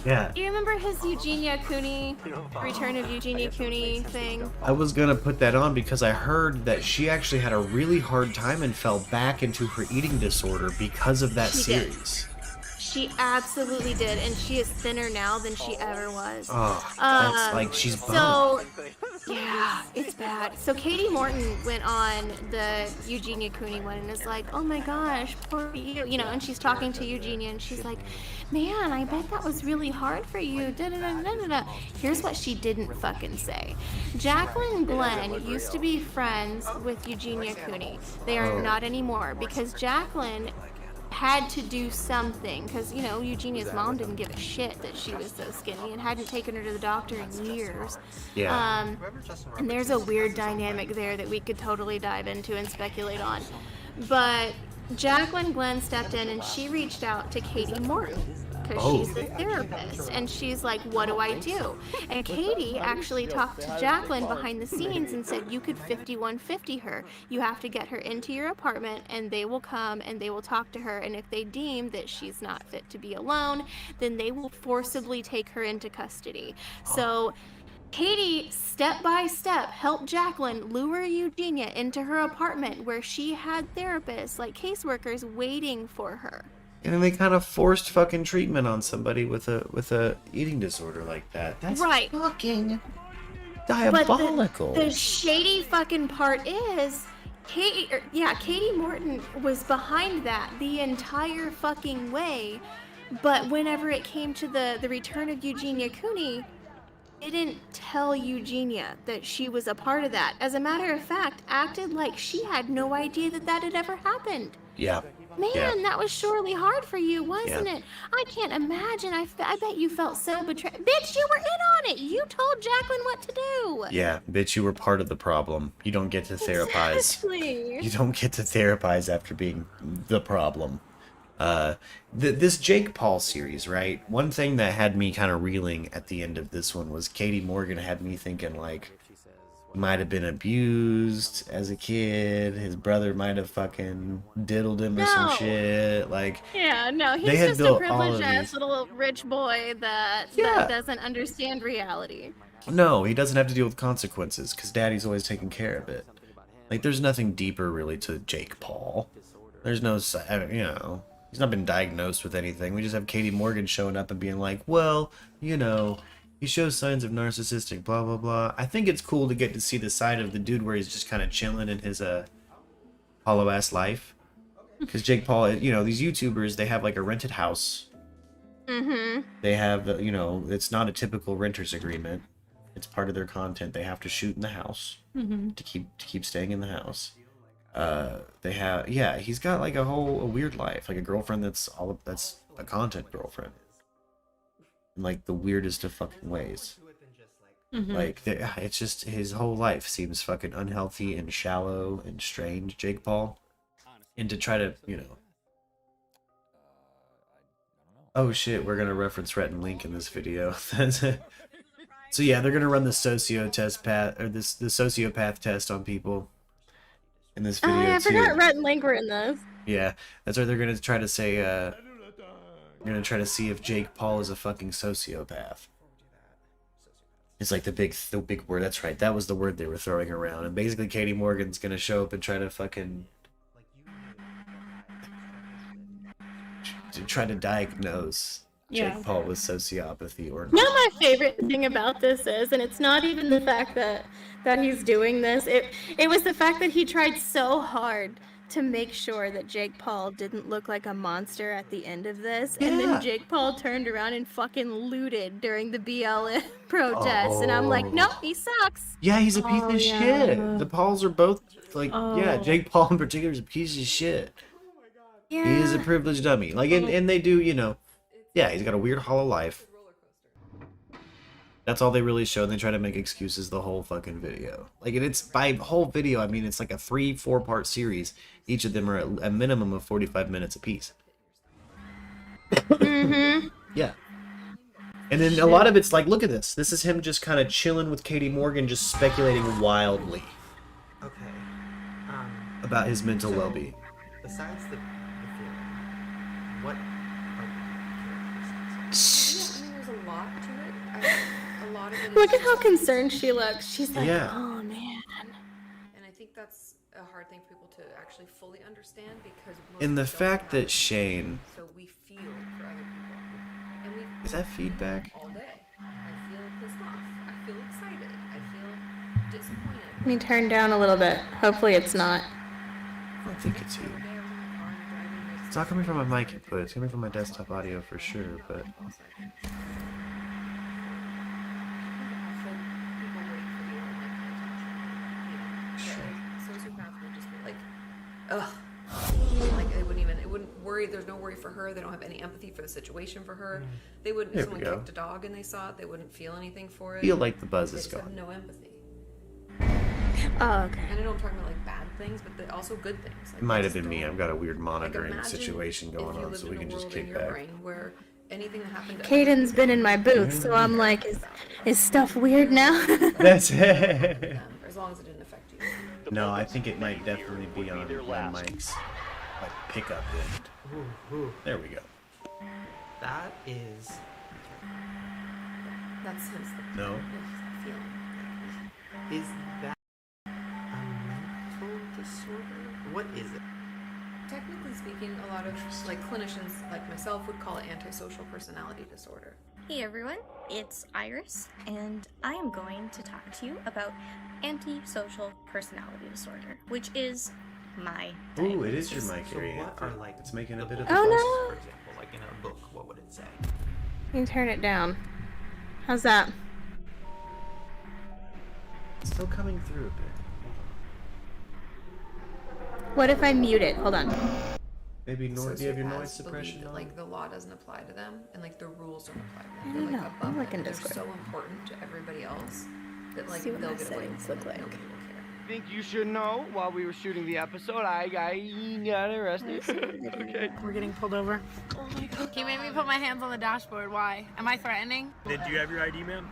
Yeah. Do you remember his Eugenia Cooney, Return of Eugenia Cooney thing? I was gonna put that on because I heard that she actually had a really hard time and fell back into her eating disorder because of that She did. series. She absolutely did, and she is thinner now than she ever was. Oh, that's like she's so yeah, it's bad. So Katie Morton went on the Eugenia Cooney one and is like, "Oh my gosh, poor you," you know, and she's talking to Eugenia and she's like, "Man, I bet that was really hard for you." Da da da da da da. Here's what she didn't fucking say. Jacqueline Glenn used to be friends with Eugenia Cooney. They are not anymore because Jacqueline had to do something because, you know, Eugenia's mom didn't give a shit that she was so skinny and hadn't taken her to the doctor in years. Yeah. And there's a weird dynamic there that we could totally dive into and speculate on. But Jacqueline Glenn stepped in and she reached out to Katie Morton because she's the therapist, and she's like, "What do I do?" And Katie actually talked to Jacqueline behind the scenes and said, "You could 5150 her. You have to get her into your apartment and they will come and they will talk to her, and if they deem that she's not fit to be alone, then they will forcibly take her into custody." So Katie, step by step, helped Jacqueline lure Eugenia into her apartment where she had therapists, like caseworkers, waiting for her. And then they kind of forced fucking treatment on somebody with a eating disorder like that. That's right. fucking diabolical. But the shady fucking part is, Katie Morton was behind that the entire fucking way. But whenever it came to the return of Eugenia Cooney, didn't tell Eugenia that she was a part of that. As a matter of fact, acted like she had no idea that that had ever happened. Yeah. Man, that was surely hard for you, wasn't it? I can't imagine. I bet you felt so betrayed. Bitch, you were in on it. You told Jacqueline what to do. Yeah, bitch, you were part of the problem. You don't get to therapize. Exactly. You don't get to therapize after being the problem. This Jake Paul series, right? One thing that had me kind of reeling at the end of this one was Katie Morgan had me thinking, like, he might have been abused as a kid. His brother might have fucking diddled him or some shit. Like, Yeah, no, they he's had just a built all of privileged ass these. little rich boy that doesn't understand reality. No, he doesn't have to deal with consequences because daddy's always taking care of it. Like, there's nothing deeper really to Jake Paul. There's no, you know, he's not been diagnosed with anything. We just have Katie Morgan showing up and being like, well, you know, he shows signs of narcissistic, blah, blah, blah. I think it's cool to get to see the side of the dude where he's just kind of chilling in his hollow-ass life. Because Jake Paul, you know, these YouTubers, they have like a rented house. Mm-hmm. They have, you know, it's not a typical renter's agreement. It's part of their content. They have to shoot in the house to keep staying in the house. They have, yeah, he's got like a weird life, like a girlfriend that's a content girlfriend. In like the weirdest of fucking ways. Like, it's just, his whole life seems fucking unhealthy and shallow and strange, Jake Paul. And to try to, you know. Oh shit, we're gonna reference Rhett and Link in this video. So yeah, they're gonna run the sociopath test on people in this video I too. forgot Rhett and Link were in this. Yeah, that's why they're gonna try to say, they're gonna try to see if Jake Paul is a fucking sociopath. It's like the big word. That's right. That was the word they were throwing around. And basically, Katie Morgan's gonna show up and try to fucking try to diagnose Jake Paul with sociopathy or not. You know, my favorite thing about this is, and it's not even the fact that he's doing this. It was the fact that he tried so hard to make sure that Jake Paul didn't look like a monster at the end of this, and then Jake Paul turned around and fucking looted during the BLM protests, and I'm like, nope, he sucks. Yeah, he's a piece of shit. The Pauls are both like, yeah, Jake Paul in particular is a piece of shit. Yeah. He is a privileged dummy. Like, and they do, you know, yeah, he's got a weird hollow life. That's all they really show, and they try to make excuses the whole fucking video. Like, and it's, by whole video, I mean, it's like a 3-4 part series. Each of them are a minimum of 45 minutes apiece. Yeah. And then a lot of it's like, look at this. This is him just kind of chilling with Katie Morgan, just speculating wildly. Okay. About his mental so, well-being. Besides the feeling, what are There's a lot to it. A lot of it. Look at how concerned she looks. She's like, Yeah. oh man. And I think that's a hard thing for people to actually fully understand because And the most fact don't that Shane, so we feel for other people, and we is that feedback? all day. I feel pissed off. I feel excited. I feel disappointed. Let me turn down a little bit. Hopefully it's not. I don't think it's you. It's not coming from my mic input. It's coming from my desktop audio for sure, but Sociopaths would just be like, ugh. Like it wouldn't worry. There's no worry for her. They don't have any empathy for the situation for her. They wouldn't. There If we someone go. kicked a dog and they saw it, they wouldn't feel anything for it. Feel like the buzz They is just have gone. no empathy. Oh, okay. And I know I'm talking about like bad things, but also good things. Like, It might they have just been me. don't- I've got a weird like, monitoring imagine situation if going you on, lived so in we a can just world in kick your back. brain where anything that happened to Caden's been in my booth, so I'm like, is stuff weird now? That's it. as long as it didn't affect you. No, I think it might definitely be on my mic's like pickup end. There we go. That is. That's his No. feeling. Is that a mental disorder? What is it? Technically speaking, a lot of like clinicians like myself would call it antisocial personality disorder. Hey everyone, it's Iris, and I am going to talk to you about antisocial personality disorder, which is my Ooh, it is your diagnosis. mic area. What are like It's making a the bit of Oh, a no. fuss. For example, like in a book, what would it say? You can turn it down. How's that? It's still coming through a bit. What if I mute it? Hold on. Maybe do you have your noise Sociopaths suppression believe that, on? like the law doesn't apply to them and like the rules don't apply to them. I They're don't like know. above I'm looking them. They're Discord. so important to everybody else that like See what they'll my get away settings with look it. like. Nobody will care. Think you should know while we were shooting the episode, I got arrested. Okay. We're getting pulled over. Oh my god. He made me put my hands on the dashboard. Why? Am I threatening? Did you have your ID, ma'am?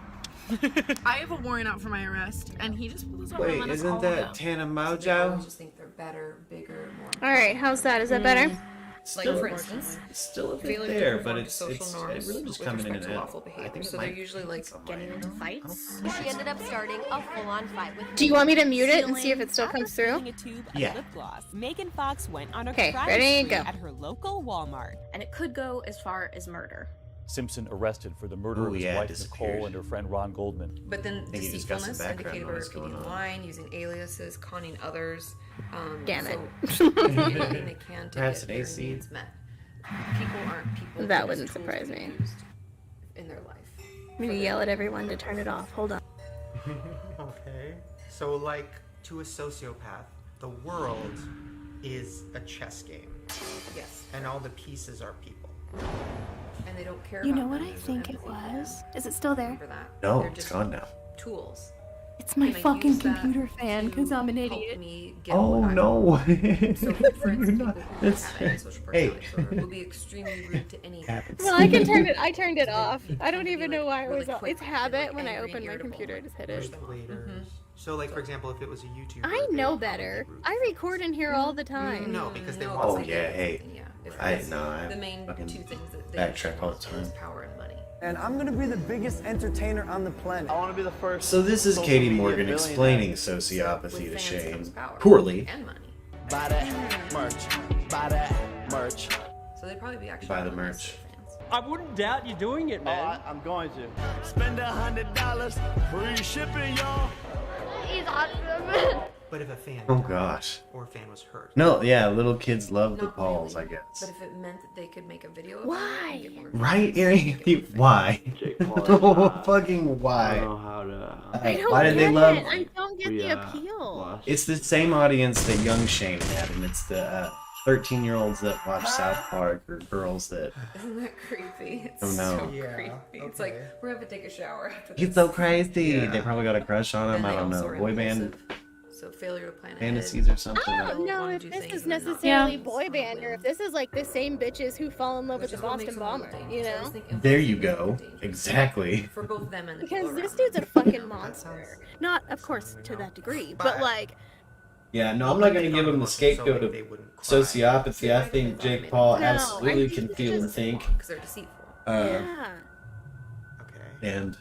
I have a warrant out for my arrest, and he just pulled us over and Wait, let us isn't all that go. Tana They Mojo? always just think they're better, bigger, more. All right, how's that? Is that better? Like Still- for instance, It's still a bit failure to there, conform but to it's social norms really just with coming in respect and to out. lawful I behavior. think it So they're might- usually like Getting into fights. She ended up starting a full-on fight with Do you want me to mute it and see if it still comes through? A tube of Yeah. lip gloss. Megan Fox went on a Okay, crime ready, spree go. at her local Walmart. And it could go as far as murder. Simpson arrested for the murder of his yeah, wife disappeared. Nicole and her friend Ron Goldman. But then think you just got some deceitfulness, background indicated by noise repeating going on. lying, using aliases, conning others. Damn it. So doing anything they can to Perhaps get an their AC. needs met. People aren't people. That they're wouldn't just tools surprise to be me. used in their life. I'm gonna yell at everyone to turn it off. Hold on. Okay. So, like, to a sociopath, the world is a chess game, Yes. and all the pieces are people. And they don't care You about know what them, I there's no think it empathy for was? them. Is it still there? Remember that. No, They're it's just gone now. tools. It's my And I fucking use that computer fan because I'm an help idiot. me get Oh what I no! want. So, for instance, You're not. people who It's have antisocial hey. personality disorder will be extremely rude to any. Happens. Well, I can turn it. I turned it off. I don't be, even like, know why it really was off. quick It's and, habit like, when I angry and open my irritable. computer. I just hit it. Manipulators. So, like, for example, if it was a YouTuber. I they know would probably better. be rude. I record in here all the time. No, because they No, want Oh it's yeah, like hey. anything, yeah. If I it's know. I the main fucking two things that they backtrack all the usually want is time. power and money. And I'm gonna be the biggest entertainer on the planet. I wanna be the first. So this is social Katie media Morgan billionaire. explaining With sociopathy to fans Shane comes power poorly. and money. Buy that merch. Buy that merch. So they'd probably be actually Buy the really nice merch. to their fans. I wouldn't doubt you doing it, man. I'm going to. Spend $100, free shipping, y'all. He's awesome. But if a fan Oh died gosh. or a fan was hurt. No, yeah, little kids love the Not balls, really. I guess. But if it meant that they could make a video of Why? it and get more Right, views, Erie? Why? Jake Paul is Fucking why? how to. I don't Why did get they love? it. I don't get the appeal. It's the same audience that young Shane had, and it's the 13-year-olds that watch South Park or girls that. Isn't that creepy? It's Oh, no. so Yeah, creepy. It's like we're gonna take a shower after this. He's so crazy. Yeah. They probably got a crush on him. And I they don't also know. are Boy band impulsive. So failure to plan fantasies or something. I don't know wanna if do this things is and then not necessarily do boy things. band or if this is like the same bitches who fall in love with Which the is what makes Boston them a little Bomber, you dangerous. I always know? think There empathy you is go. dangerous. Exactly. For both them and the Because people this around dude's a them. fucking monster. Not, of course, to that degree, but like, Yeah, no, I'm not going to give him the scapegoat of sociopathy. I think Jake Paul No, I absolutely think can it's feel and just- think. Because they're deceitful. yeah. Okay. And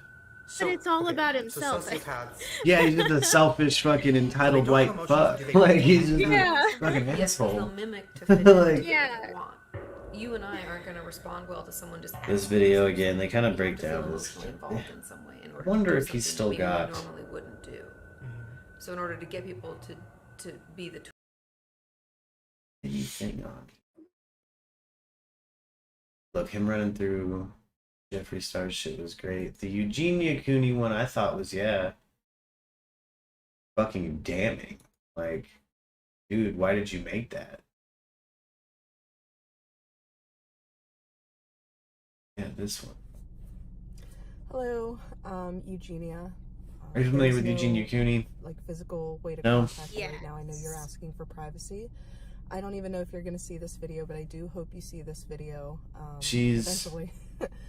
But it's all about himself. sociopaths. Yeah, he's just a selfish fucking entitled white fuck. Like he's just a fucking Yes, 'cause they'll asshole. mimic to fit in Like- what they want. You and I aren't going to respond well to someone just This acting video as if again, they kind of we break have to feel down this. emotionally involved in some way in order I to wonder do if he's something still we got. normally wouldn't do. So in order to get people to be the Anything on. Look, him running through Jeffree Star's shit was great. The Eugenia Cooney one I thought was, yeah, fucking damning. Like, dude, why did you make that? Yeah, this one. Hello, Eugenia. Are you familiar with There's Eugenia no, Cooney? like physical way to No. contact you right now. I know you're asking for privacy. I don't even know if you're going to see this video, but I do hope you see this video. She's eventually.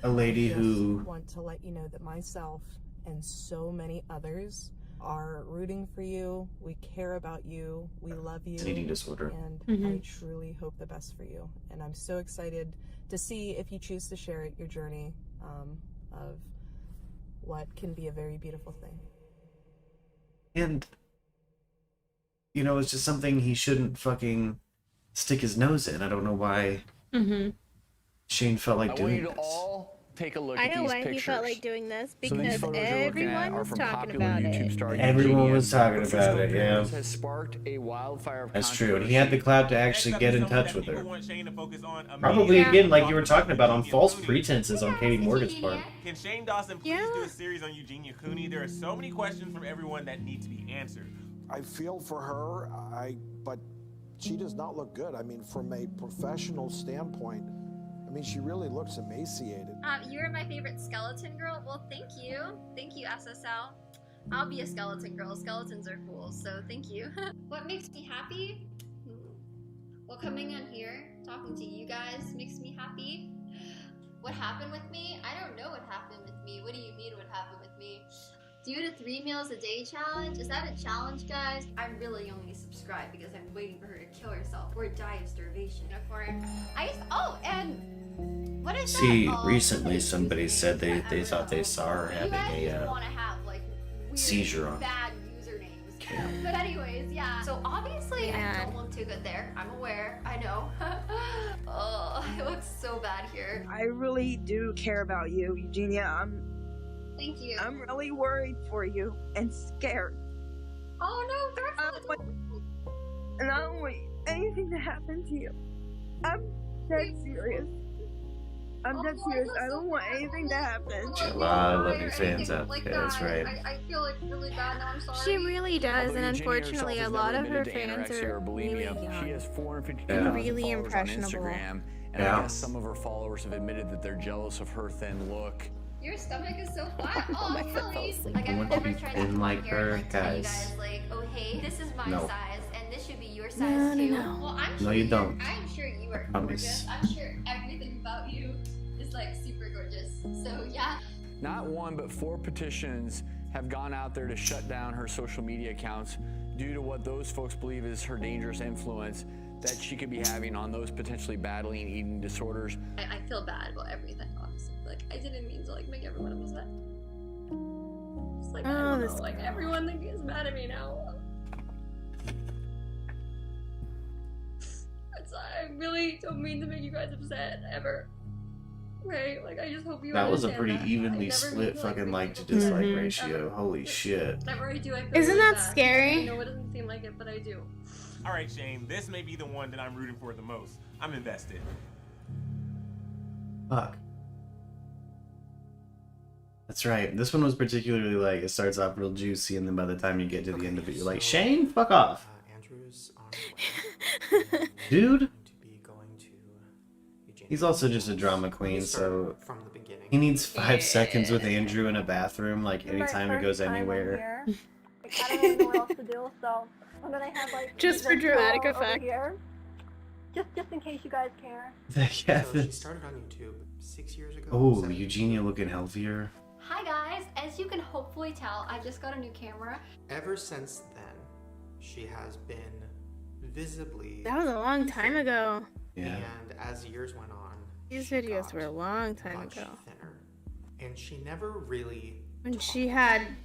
a lady I who just want to let you know that myself and so many others are rooting for you. We care about you. We love you. It's an eating disorder. And I truly hope the best for you. And I'm so excited to see if you choose to share it, your journey of what can be a very beautiful thing. And, you know, it's just something he shouldn't fucking stick his nose in. I don't know why Shane felt like doing this. Take a look I at know these why pictures. he felt like doing this So these because photos you're looking at everyone are was from talking popular about YouTube it. star Everyone Eugenia. was talking Her about physical it, yeah. appearance has sparked a wildfire of That's true, and he had the clout to actually get in touch with her. Probably Probably, again, like you were talking about, on false pretenses on Katie Morgan's part. Can Shane Dawson please do a series on Eugenia Cooney? There are so many questions from everyone that need to be answered. I feel for her, but she does not look good. I mean, from a professional standpoint, I mean, she really looks emaciated. You're my favorite skeleton girl. Well, thank you. Thank you, SSL. I'll be a skeleton girl. Skeletons are cool, so thank you. What makes me happy? Well, coming on here, talking to you guys makes me happy. What happened with me? I don't know what happened with me. What do you mean what happened with me? Do the 3 meals a day challenge? Is that a challenge, guys? I'm really only subscribed because I'm waiting for her to kill herself or die of starvation. And what is See, that? recently somebody said they thought they saw her having a Want to have like weird, seizure on bad usernames. But anyways, yeah. So obviously I don't look too good there. I'm aware. I know. Oh, it looks so bad here. I really do care about you, Eugenia. Thank you. I'm really worried for you and scared. Oh no, And I don't want anything to happen to you. I'm dead serious. I'm dead serious. I don't want anything to happen. a lot of loving fans out there, that's right. I feel like really bad now. I'm sorry. She really does, Although and Eugenia unfortunately, herself a has lot never of her admitted to fans anorexia are or bulimia. really young She has 452,000 and really followers on impressionable. Instagram, and I guess some of her followers have admitted that they're jealous of her thin look. Your stomach is so flat. Oh, my foot really? falls asleep. Like I I've want to never be tried thin to come like on here her, and tell you guys. guys like, oh hey, this is my No. size and this should be your size No, too. no. Well, I'm No, sure you don't. I'm sure you are Promise. gorgeous. I'm sure everything about you is like super gorgeous. So yeah. Not one, but 4 petitions have gone out there to shut down her social media accounts due to what those folks believe is her dangerous influence that she could be having on those potentially battling eating disorders. I feel bad about everything, honestly. Like I didn't mean to like make everyone upset. Just like I don't know, like everyone is mad at me now. I really don't mean to make you guys upset ever. Right? Like I just hope you That was a understand pretty that. I evenly never split mean to, like, fucking make like to people feel dislike bad. ratio. Holy shit. Whenever I do, I feel Isn't really that bad. scary? I know it doesn't seem like it, but I do. All right, Shane, this may be the one that I'm rooting for the most. I'm invested. Fuck. That's right. This one was particularly like, it starts off real juicy, and then by the time you get to the end of it, you're like, Shane, fuck off. Andrew's on his way. Dude. To be going to Eugenia. He's also just a drama queen, so From the beginning. he needs 5 seconds with Andrew in a bathroom, like anytime he goes anywhere. Like, I don't even know what else to do, so I'm gonna have like Just for this dramatic girl over effect. here. Just in case you guys care. Yeah. So she started on YouTube 6 years ago. Oh, 7 Eugenia looking healthier. Hi guys, as you can hopefully tell, I just got a new camera. Ever since then, she has been visibly. That was a long time ago. Yeah. And as years went on, These videos were a long time much ago. thinner. And she never really When she had Never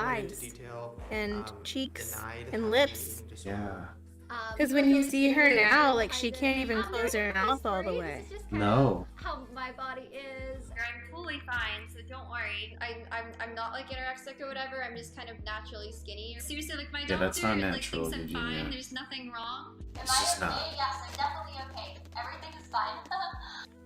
went into thighs detail, and cheeks denied and having lips. an eating disorder. Yeah. Because when you see her now, like, she can't even close her mouth all the way. No. How my body is. I'm fully fine, so don't worry. I'm not like anorexic or whatever. I'm just kind of naturally skinny. Seriously, like my Yeah, doctor that's not like natural, thinks I'm Eugenia. fine. There's nothing wrong. It's just not. Yes, I'm definitely okay. Everything is fine.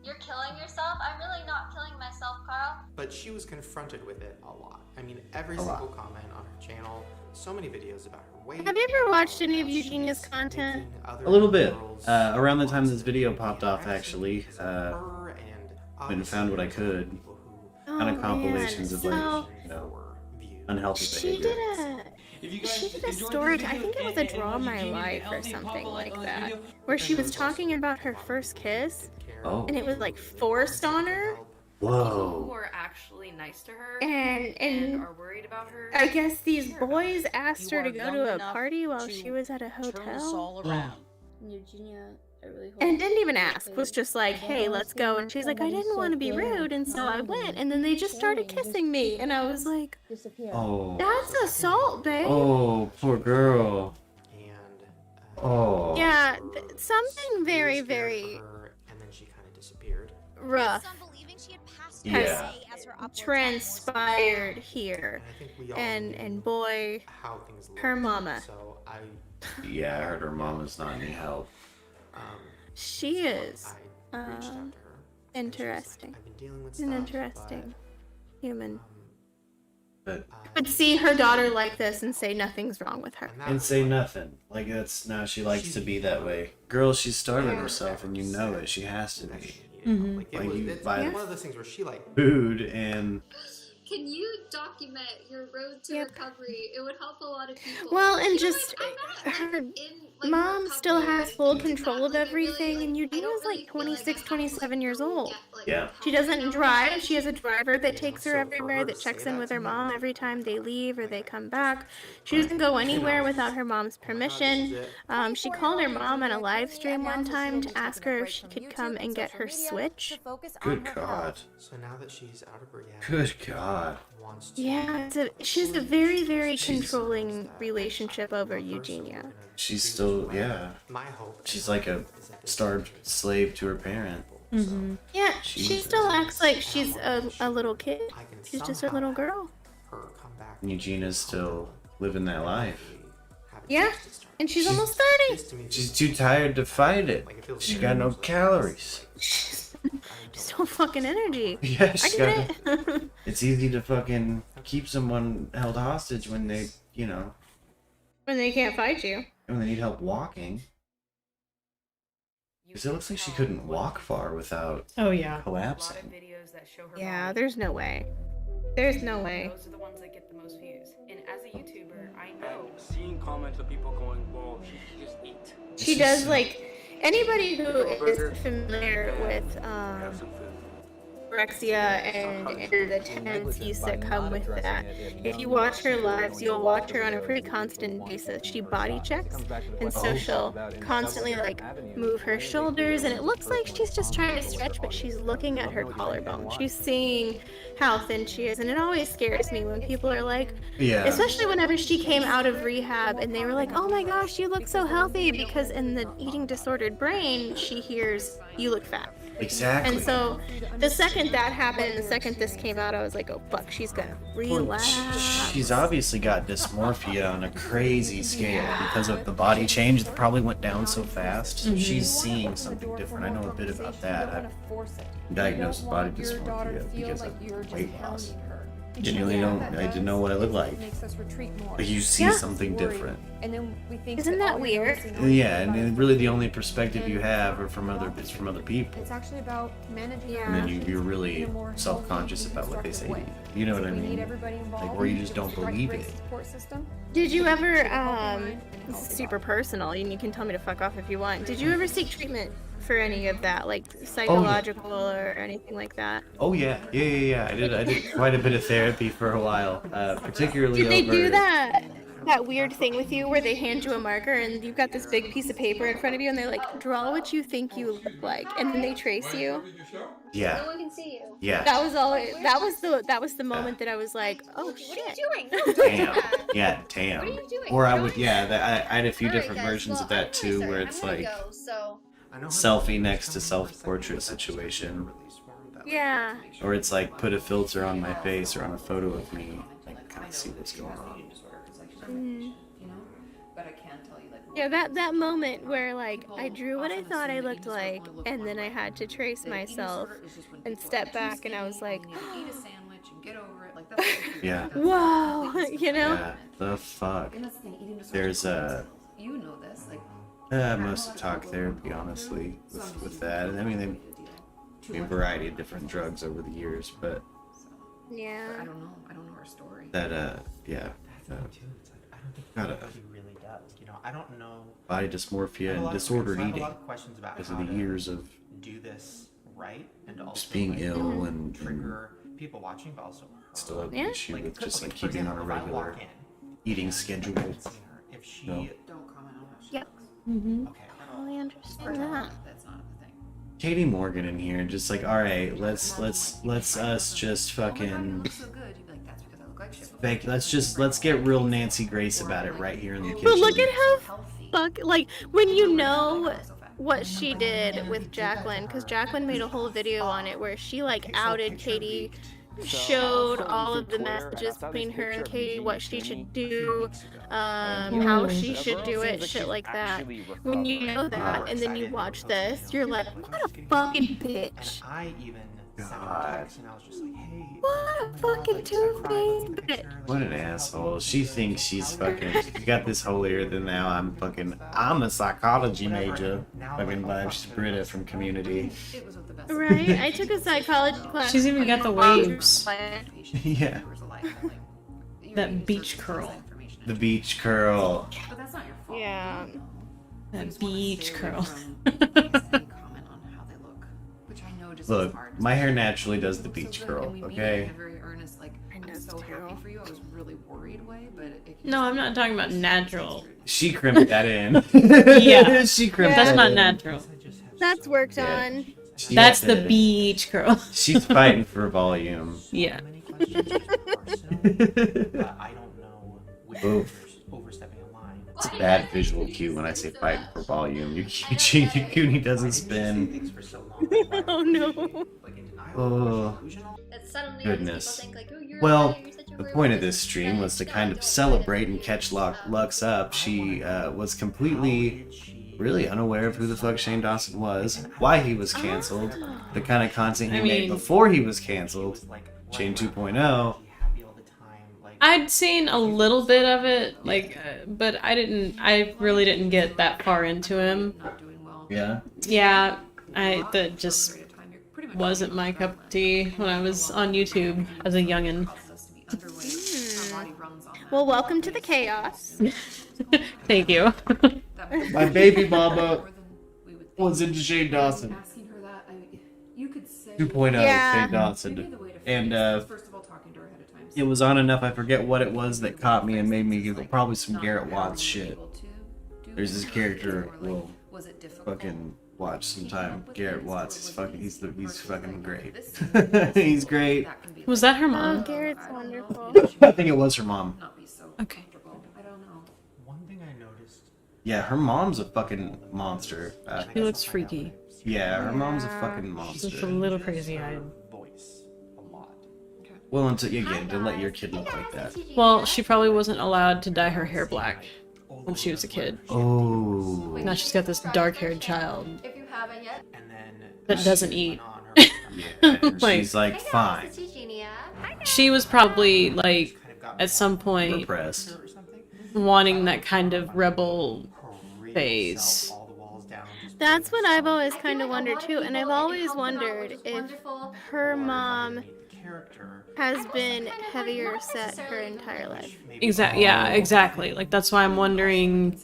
You're killing yourself. I'm really not killing myself, Carl. But she was confronted with it a lot. I mean, every A lot. single comment on her channel, so many videos about her weight. Have you ever watched any of Eugenia's content? A little bit. Around the time this video popped off, actually, and found what I could. Kind of compilations of like, you know, unhealthy She behavior. did a story, I think it was a Draw My Life or something like that, where she was talking about her first kiss, Oh. and it was like forced on her. Who Whoa. are actually nice to her And are worried about her. I guess these boys asked her to go to a party while she was at a Turn this hotel. all around. Eugenia, I really hope. And didn't even ask, was just like, hey, let's go. And she's like, I didn't want to be rude, and so I went. And then they just started kissing me. And I was like, Oh. that's assault, babe. Oh, poor girl. Oh. Yeah, something very, very And then she kind of disappeared. rough Yeah. transpired here. And boy, How things look. her mama. So I Yeah, I heard her mama's not any help. She is interesting. An interesting human. But But see her daughter like this and say nothing's wrong with her. and say nothing. Like that's now she likes to be that way. Girl, she's starving herself, and you know it. She has to be. Like, Like you it's buy one of those things where she like food and Can you document your road to recovery? It would help a lot of people. Well, and You know, just her mom still has full control of everything, and Eugenia's like 26, 27 years old. yeah. She doesn't drive. She has a driver that takes her everywhere, that checks in with her mom every time they leave or they come back. She doesn't go anywhere without her mom's permission. She called her mom on a live stream one time to ask her if she could come and get her Switch. Good God. So now that she's out of rehab, Good God. Yeah, she has a very, very controlling relationship over Eugenia. She's still, yeah. my hope. She's like a starved slave to her parent. Yeah, she Jesus. still acts like she's a little kid. She's just a little girl. Eugenia's still living that life. Yeah, and she's almost 30. She's too tired to fight it. She got no calories. Just no fucking energy. Yeah, I she get got. it. It's easy to fucking keep someone held hostage when they, you know, When they can't fight you. when they need help walking. Because it looks like she couldn't walk far without Oh, yeah. collapsing. Videos that show her Yeah, body. there's no way. There's no way. Those are the ones that get the most views. And as a YouTuber, I know. Seeing comments of people going, well, she should just eat. She does, like, anybody who is familiar with anorexia and the tendencies that come with that. If you watch her lives, you'll watch her on a pretty constant basis. She body checks, and so she'll constantly like move her shoulders, and it looks like she's just trying to stretch, but she's looking at her collarbone. She's seeing how thin she is, and it always scares me when people are like, Yeah. especially whenever she came out of rehab and they were like, oh my gosh, you look so healthy, because in the eating disordered brain, she hears, you look fat. Exactly. And so the second that happened, the second this came out, I was like, oh fuck, she's gonna relapse. She's obviously got dysmorphia on a crazy scale because of the body change that probably went down so fast. So she's seeing something different. I know a bit about that. I'm diagnosed with body dysmorphia because of weight loss. I didn't know what I looked like. But you see something different. Isn't that weird? Yeah, and really the only perspective you have are from other people. It's actually about managing. And then you're really self-conscious about what they say to you. You know what I mean? Like where you just don't believe it. Did you ever, this is super personal, and you can tell me to fuck off if you want. Did you ever seek treatment for any of that, like psychological or anything like that? Oh yeah. I did quite a bit of therapy for a while, particularly Did they over. do that? that weird thing with you where they hand you a marker and you've got this big piece of paper in front of you and they're like, draw what you think you look like, and then they trace you. Yeah. No one can see you. Yeah. That was all. That was the moment that I was like, oh shit. What are you doing? No, don't do Damn. that. Yeah, damn. What are you doing? Or I would, yeah, I had a few Alright, different guys, versions well, of that I'm too, really where sorry. it's I'm gonna like go, so selfie next to self-portrait situation. Yeah. Or it's like put a filter on my face or on a photo of me, like kind of see what's going on. Mm. But I can't tell you, like, Yeah, that moment where like I drew what I thought I looked like, and then I had to trace myself and step back, and I was like, eat a sandwich and get over it. Like, that's Yeah. whoa, you know? Yeah, the fuck. And that's the thing, eating disorders. There's You know this, like. most talk therapy, honestly, with that. And I mean, a variety of different drugs over the years, but Yeah. I don't know her story. that, yeah. Gotta really does. You know, I don't know. body dysmorphia and disordered I have a eating lot of questions about because how of the to years of do this right and also just being like, ill and trigger people watching, but also her. still have the Yeah. issue with just okay, like for keeping on a example, if I regular walk in, eating schedule. if she No. Don't comment on how she Yep. looks. okay, I understand that. That's not the thing. Katie Morgan in here, just like, all right, let's us just fucking So good, you'd be like, that's because I look like shit. fake. Let's get real Nancy Grace about it right here in the kitchen. But look at how like when you know what she did with Jacqueline, because Jacqueline made a whole video on it where she like outed Katie, showed all of the messages between her and Katie, what she should do, how she should do it, shit like that. When you know that and then you watch this, you're like, what a fucking bitch. I even sent her a text and I was just like, hey. What a fucking two-faced bitch. What an asshole. She thinks she's fucking, you got this holier than thou. I'm a psychology major. Fucking by Britta from Community. Right? I took a psychology class. She's even got the waves. Yeah. That beach curl. The beach curl. But that's not your fault. Yeah. That beach curl. Look, my hair naturally does the beach curl, And we mean it okay? in a very earnest, like, I'm so happy for you. I was really worried way, but it No, I'm not talking about natural. She crimped that in. Yeah. She crimped That's that not in. natural. That's worked Yeah. on. She That's had the to- beach curl. She's fighting for volume. Yeah. But I don't know which Oof. is overstepping a line. It's a bad visual cue when I say fighting for volume. Yukuni doesn't spin. Oh no. Oh, that suddenly goodness. people think like, oh, you're Well, a liar, you're such a the weird point of liar, this stream you're was to right, kind don't of do celebrate and catch Lux up. She was completely, really unaware of who the fuck Shane Dawson was, why he was canceled, the kind of content he I made mean- before he was canceled, Shane 2.0. I'd seen a little bit of it, like, but I really didn't get that far into him. Yeah. Yeah, that just wasn't my cup of tea when I was on YouTube as a youngin'. Well, welcome to the chaos. Thank you. My baby mama was into Shane Dawson. asking her that, you could say 2.0 Yeah. Shane Dawson. And it was on enough, I forget what it was that caught me and made me give probably some Garrett Watts shit. There's this character we'll fucking watch sometime. Garrett Watts, he's fucking great. He's great. Was that her Oh, mom? Garrett's wonderful. I think it was her mom. Okay. I don't know. One thing I noticed. Yeah, her mom's a fucking monster. She looks freaky. Yeah, her mom's a fucking She's just a monster. little crazy-eyed. Well, until again, to let your kid look like that. Well, she probably wasn't allowed to dye her hair black when she was a kid. Oh. Now she's got this dark-haired child If you haven't yet. that doesn't eat. Yeah, and she's like, fine. This is Eugenia. She was probably like, at some point, Repressed. wanting that kind of rebel phase. That's what I've always kind of wondered too, and I've always wondered if her mom has been heavier set her entire life. Yeah, exactly. Like that's why I'm wondering.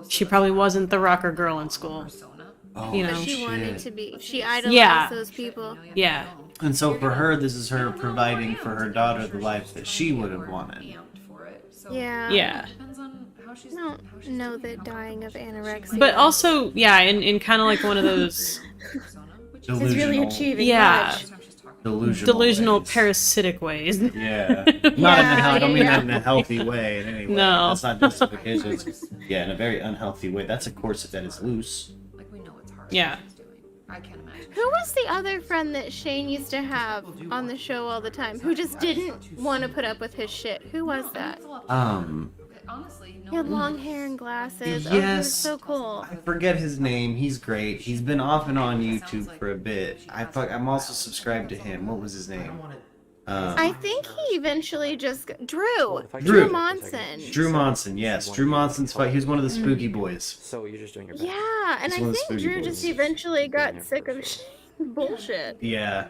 She probably wasn't the rocker girl in school. Oh, You know. But she wanted shit. to be. She idolized Yeah. those people. Yeah. And so for her, this is her providing for her daughter the life that she would have wanted. Yeah. Yeah. I don't know that dying of anorexia. But also, yeah, in kind of like one of those is really achieving much. Delusional ways. Parasitic ways. Yeah. Not I don't mean that in a healthy way in any way. No. That's not justification. It's, yeah, in a very unhealthy way. That's a corset that is loose. Like, we know it's hard. Yeah. I can't imagine. Who was the other friend that Shane used to have on the show all the time who just didn't want to put up with his shit? Who was that? Honestly, no. He had long hair and glasses. Yes. Oh, he was so cool. I forget his name. He's great. He's been off and on YouTube for a bit. I'm also subscribed to him. What was his name? I think he eventually just Drew Monson. Drew Monson, yes. Drew Monson's fight. He was one of the spooky boys. So you're just doing your best. Yeah, and He's I one of the think spooky Drew boys. just eventually got sick of bullshit. Yeah.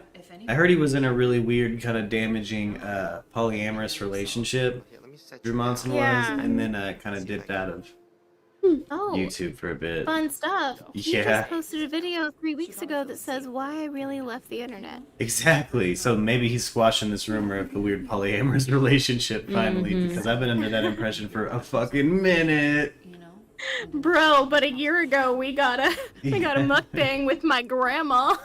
I heard he was in a really weird, kind of damaging polyamorous relationship. Drew Monson was, and then kind of dipped out of YouTube for a bit. Fun stuff. He Yeah. just posted a video 3 weeks ago that says why I really left the internet. Exactly. So maybe he's squashing this rumor of the weird polyamorous relationship finally, because I've been under that impression for a fucking minute. Bro, but a year ago we got a mukbang with my grandma.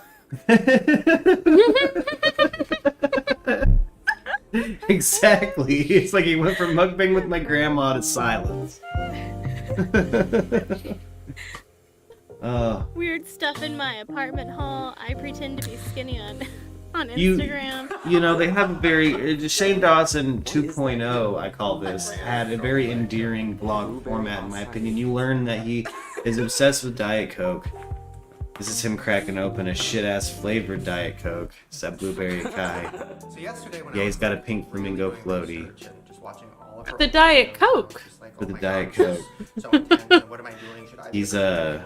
Exactly. It's like he went from mukbang with my grandma to silence. Weird stuff in my apartment hall. I pretend to be skinny on Instagram. You know, they have a very Shane Dawson 2.0, I call this, had a very endearing blog format in my opinion. You learn that he is obsessed with Diet Coke. This is him cracking open a shit-ass flavored Diet Coke. It's that blueberry Kai. Yeah, he's got a pink flamingo floaty. The Diet Coke. For the Diet Coke. He's I'm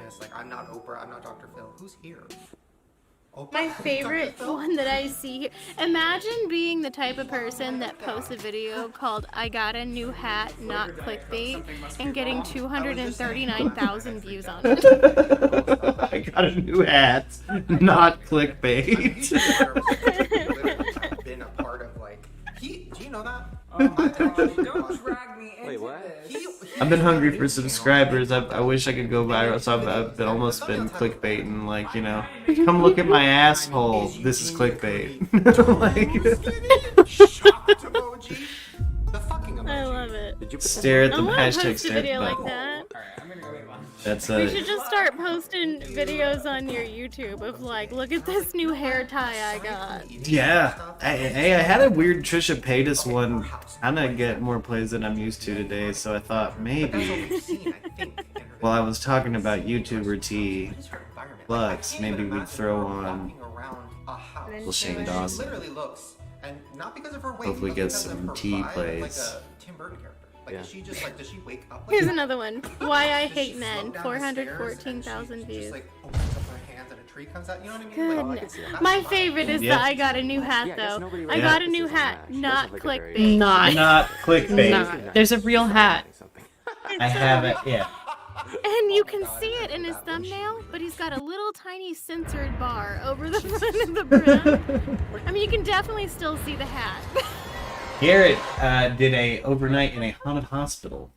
not Oprah, I'm not Dr. Phil. Who's here? My favorite one that I see here. Imagine being the type of person that posts a video called I got a new hat, not clickbait, and getting 239,000 views on it. I got a new hat, not clickbait. I've been a part of do you know that? Don't drag me into Wait, what? this. I've been hungry for subscribers. I wish I could go viral, so I've been almost been clickbaiting, like, you know, come look at my asshole. This is clickbait. I love it. Stare at the I wanna hashtag post a stare video at like the that. That's We should just start posting videos on your YouTube of like, look at this new hair tie I got. yeah. Hey, I had a weird Trisha Paytas one. I'm gonna get more plays than I'm used to today, so I thought maybe while I was talking about YouTuber T Lux, maybe we'd throw on little Shane Dawson. Hopefully get some T plays. Does she wake up? Here's another one. Why I Hate Men. 414,000 views. Goodness. My favorite is the I got a new hat though. I got a new hat, not clickbait. Not clickbait. Not. There's a real hat. I have it, yeah. And you can see it in his thumbnail, but he's got a little tiny censored bar over the front of the brim. I mean, you can definitely still see the hat. Garrett did a overnight in a haunted hospital.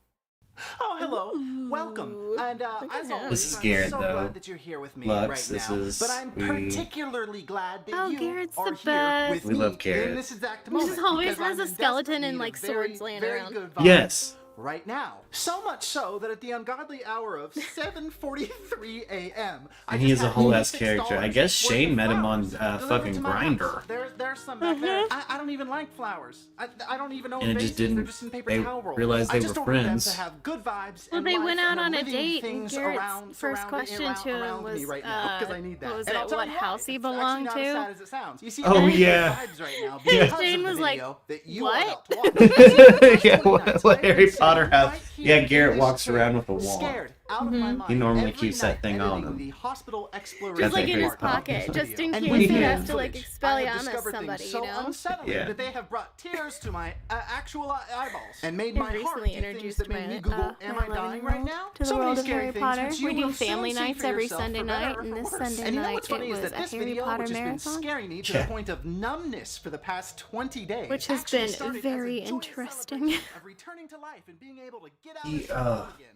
Oh, hello. Welcome. And as always, This is Garrett, I'm so though. glad that you're here with me Lux, right this now. is But I'm particularly glad that you Garrett's are the here best. with We me love Garrett. in this exact He moment. just always because has I'm a in skeleton desperate and need like of very, swords laying very around. good vibes Yes. right now. So much so that at the ungodly hour of 7:43 a.m. And he is a whole ass character. I guess Shane met him on fucking Grindr. There's some back there. I don't even like flowers. I don't even know And what it just vases. They're didn't. just in paper They towel rolls. realized I they just were ordered them friends. to have good vibes Well, and they life went out and on a living date, and things Garrett's first question to him was, right now, 'cause I need that. what was And it, I'll tell what you house he it's actually belonged not as sad to? as it sounds. You see, Oh, I'm in yeah. vibes right now Yeah. because Shane of the was like, video that you what? are about to watch. Yeah, what Harry Potter house. Yeah, Garrett walks around with a wand. Scared out of my mind. He normally Every keeps that night thing on editing him. the hospital exploration Just like in his part of pocket, the just in video. case And he when has you to like footage, I have expelliarmus discovered somebody, things you so know? unsettling Yeah. that they have brought tears to my actual eyeballs and made I my heart recently do things introduced that made me Google, am I dying right now? to the So many world of scary Harry things Potter. which you We do will soon family see nights for every yourself, Sunday for better night, or and for this worse. Sunday And you know night what's funny it is was that a this Harry video, Potter which has been marathon, scaring me to Yeah. the point of numbness for the past 20 days, which has actually been started as a very joyous interesting. celebration of returning to life and being able to get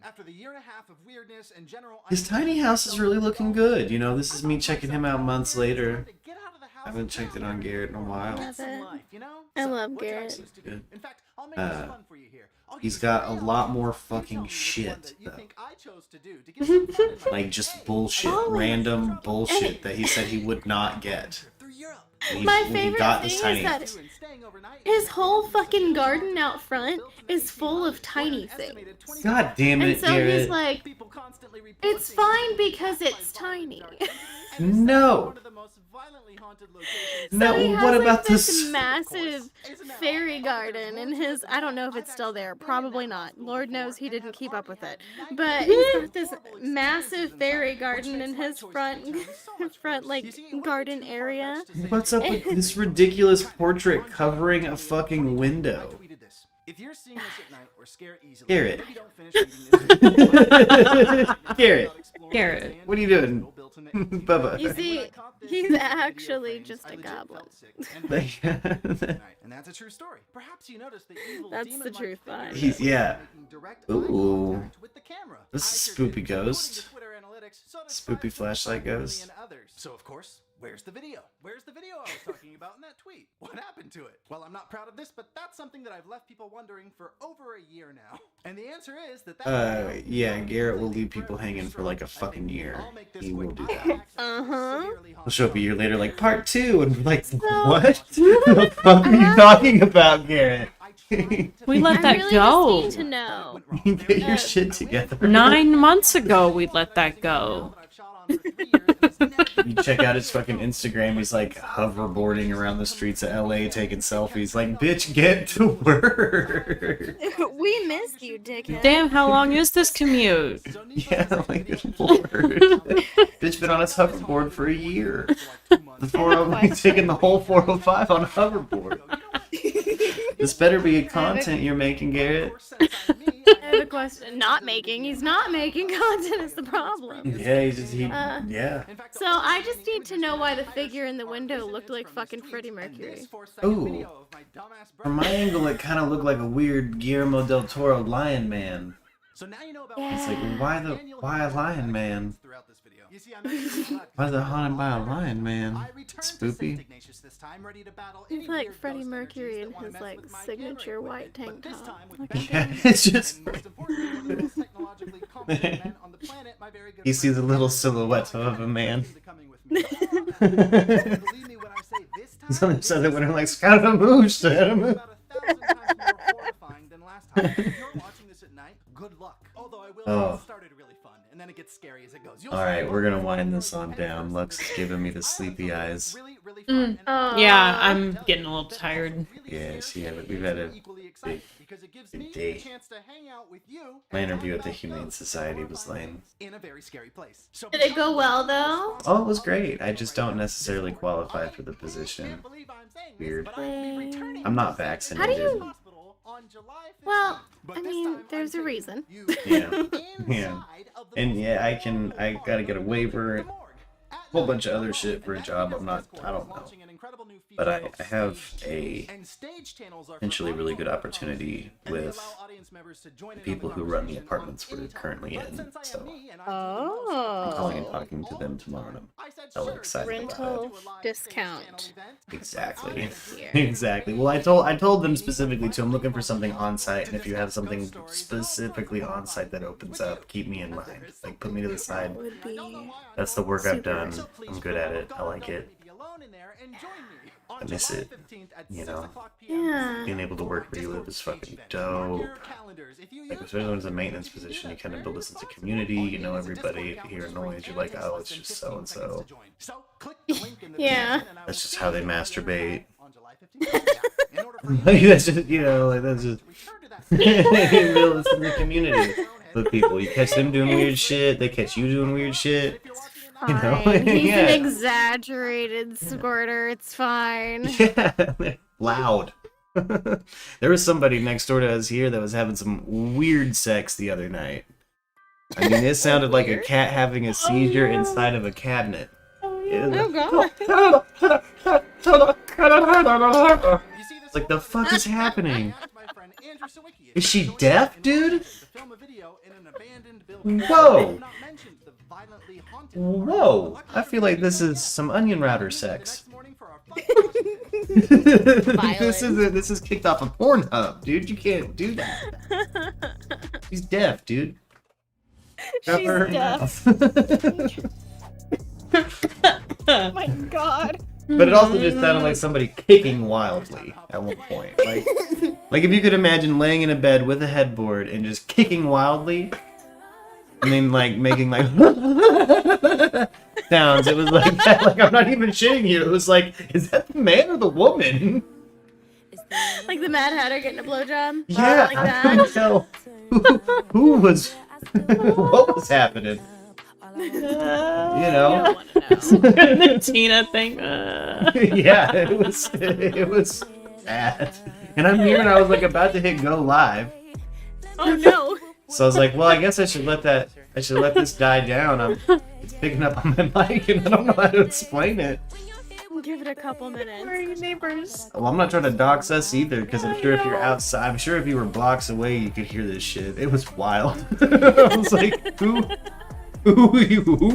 After the year and a half of weirdness and general His tiny house is really looking good. You know, this is me checking him out months later. I haven't checked it on Garrett in a while. Love it. I love Garrett. Good. He's got a lot more fucking shit, though. Like, just bullshit. Random bullshit that he said he would not get. My favorite thing is that his whole fucking garden out front is full of tiny things. God damn it, and so Garrett. he's like, it's fine because it's tiny. No. No, So he has, what like, about this massive fairy garden in his, I don't know if it's still there, probably not. Lord knows he didn't keep up with it. But he's got this massive fairy garden in his front like garden area. What's up with this ridiculous portrait covering a fucking window? If you're seeing this at night or scare easily, Garrett. maybe don't finish reading this. Garrett, what are you doing? Bubba. You see, he's actually just a goblin. And that's a true story. Perhaps you noticed the evil That's the truth behind He's, it. yeah. Ooh. This is Spoopy Ghost. Spoopy Flashlight Ghost. So of course, where's the video? Where's the video I was talking about in that tweet? What happened to it? Well, I'm not proud of this, but that's something that I've left people wondering for over a year now. And the answer is that Yeah, Garrett will leave people hanging for like a fucking year. He will do that. He'll show up a year later like, part 2, and we're like, what? What the fuck are you talking about, Garrett? We let that really go. just need to know. Get your shit together. 9 months ago, we let that go. You check out his fucking Instagram, he's like hoverboarding around the streets of LA taking selfies. Like, bitch, get to work. We missed you, dickhead. Damn, how long is this commute? Yeah, like, good lord. Bitch been on his hoverboard for a year. The 405, he's taking the whole 405 on a hoverboard. This better be a content you're making, Garrett. I have a question. Not making. He's not making content is the problem. Yeah, yeah. So I just need to know why the figure in the window looked like fucking Freddie Mercury. Ooh. From my angle, it kind of looked like a weird Guillermo del Toro Lion Man. It's like, why a Lion Man? Why is it haunted by a Lion Man? Spoopy. He's like Freddie Mercury in his like signature white tank top. Yeah, it's just. You see the little silhouette of a man. Somebody said that when I'm like, Scaramouche, Scaramouche. Oh. And then it gets scary as it goes. Alright, we're gonna wind this on down. Luck's giving me the sleepy eyes. Yeah, I'm getting a little tired. Yes, yeah, but we've had a big day. My interview at the Humane Society was lame. In a very scary place. Did it go well though? Oh, it was great. I just don't necessarily qualify for the position. Weird. I'm not vaccinated. How do you? Well, I mean, there's a reason. Yeah, yeah, and yeah, I gotta get a waiver, and a whole bunch of other shit for a job. I don't know, but I have a potentially really good opportunity with the people who run the apartments we're currently in. So I'm calling and talking to them tomorrow. And I'm hella excited Rental about it. discount. Exactly. Exactly. Well, I told them specifically too, I'm looking for something on site, and if you have something specifically on site that opens up, keep me in mind. Like, put me to the side. That's the work I've done. I'm good at it. I like it. I miss it. You know? Yeah. Being able to work where you live is fucking dope. Like, especially when it's a maintenance position, you kind of build a sense of community, you know everybody. If you hear a noise, you're like, oh, it's just so-and-so. Yeah. That's just how they masturbate. Like, that's just, you know, like, that's just... You build a sense of community with people. You catch them doing weird shit, they catch you doing weird shit. You know? He's Yeah. an exaggerated squirter. It's fine. Yeah, loud. There was somebody next door to us here that was having some weird sex the other night. I mean, it sounded like a cat having a seizure inside of a cabinet. Oh god. Like, the fuck is happening? Andrew Sawicki Is she deaf, dude? to film a video in an abandoned building. Whoa. Not mentioned the violently haunted. Whoa. I feel like this is some onion router sex. This is kicked off of Pornhub, dude. You can't do that. She's deaf, dude. She's deaf. Oh my god. But it also just sounded like somebody kicking wildly at one point. Like if you could imagine laying in a bed with a headboard and just kicking wildly, and then like making like sounds. It was like that. Like I'm not even shitting you. It was like, is that the man or the woman? Like the Mad Hatter getting a blowjob? Yeah, Like I that? couldn't tell who was what was happening. You know, the Tina thing. Yeah, it was bad. And I'm here and I was like about to hit go live. Oh no. So I was like, well, I guess I should let this die down. It's picking up on my mic and I don't know how to explain it. Give it a couple minutes. Where are your neighbors? Well, I'm not trying to dox us either, because I'm sure if you're outside, I'm sure if you were blocks away, you could hear this shit. It was wild. I was like, who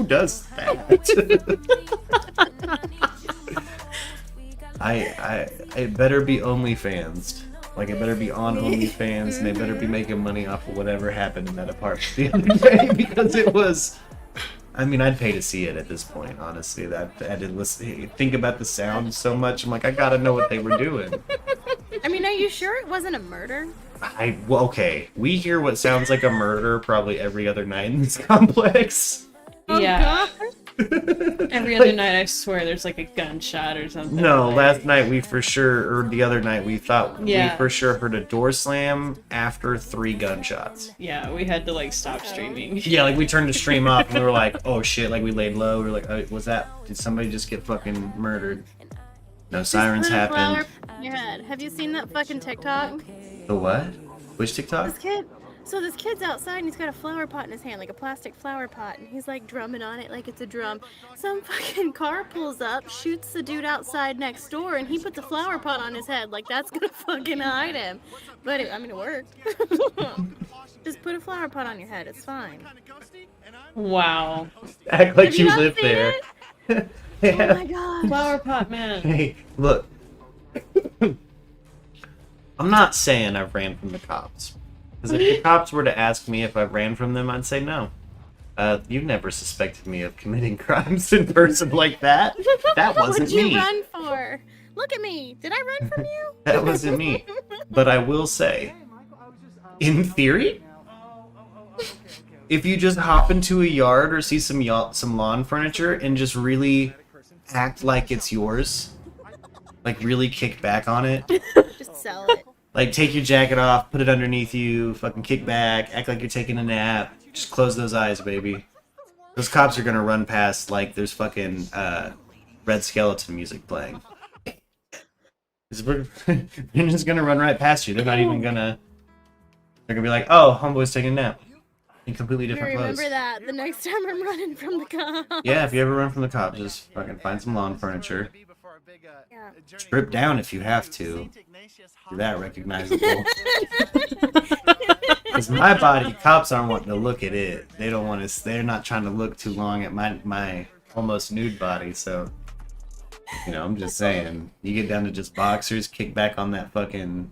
does that? It better be OnlyFans. Like, it better be on OnlyFans, and they better be making money off of whatever happened in that apartment the other day, because it was... I mean, I'd pay to see it at this point, honestly. That I didn't think about the sound so much. I'm like, I gotta know what they were doing. I mean, are you sure it wasn't a murder? Well, okay. We hear what sounds like a murder probably every other night in this complex. Yeah. Every other night, I swear, there's like a gunshot or something. No, like... last night we for sure, or the other night we thought we Yeah. for sure heard a door slam after 3 gunshots. Yeah, we had to like stop streaming. Yeah, like we turned the stream off and we were like, oh shit, like we laid low. We were like, oh, did somebody just get fucking murdered? No sirens Put a flower happened. on your head. Have you seen that fucking TikTok? The what? Which TikTok? This kid's outside and he's got a flower pot in his hand, like a plastic flower pot, and he's like drumming on it like it's a drum. Some fucking car pulls up, shoots the dude outside next door, and he puts a flower pot on his head, like that's gonna fucking hide him. But it worked. Just put a flower pot on your head, it's fine. Wow. Act like Have you not live seen there. it? Yeah. Oh my god. Flower pot man. Hey, look. I'm not saying I've ran from the cops. Because if the cops were to ask me if I ran from them, I'd say no. You never suspected me of committing crimes in person like that. That wasn't What'd you me. run for? Look at me. Did I run from you? That wasn't me. But I will say, in theory, if you just hop into a yard or see some lawn furniture and just really act like it's yours, like really kick back on it, Just sell it. like take your jacket off, put it underneath you, fucking kick back, act like you're taking a nap, just close those eyes, baby. Those cops are gonna run past like there's fucking Red Skeleton music playing. They're just gonna run right past you. They're not even gonna. They're gonna be like, "Oh, homeboy's taking a nap in completely different clothes." Remember that the next time I'm running from the cops. Yeah, if you ever run from the cops, just fucking find some lawn furniture. Yeah. Strip down if you have to. You're that recognizable. Because my body, cops aren't wanting to look at it. They don't want to. They're not trying to look too long at my almost nude body. So, you know, I'm just saying. You get down to just boxers, kick back on that fucking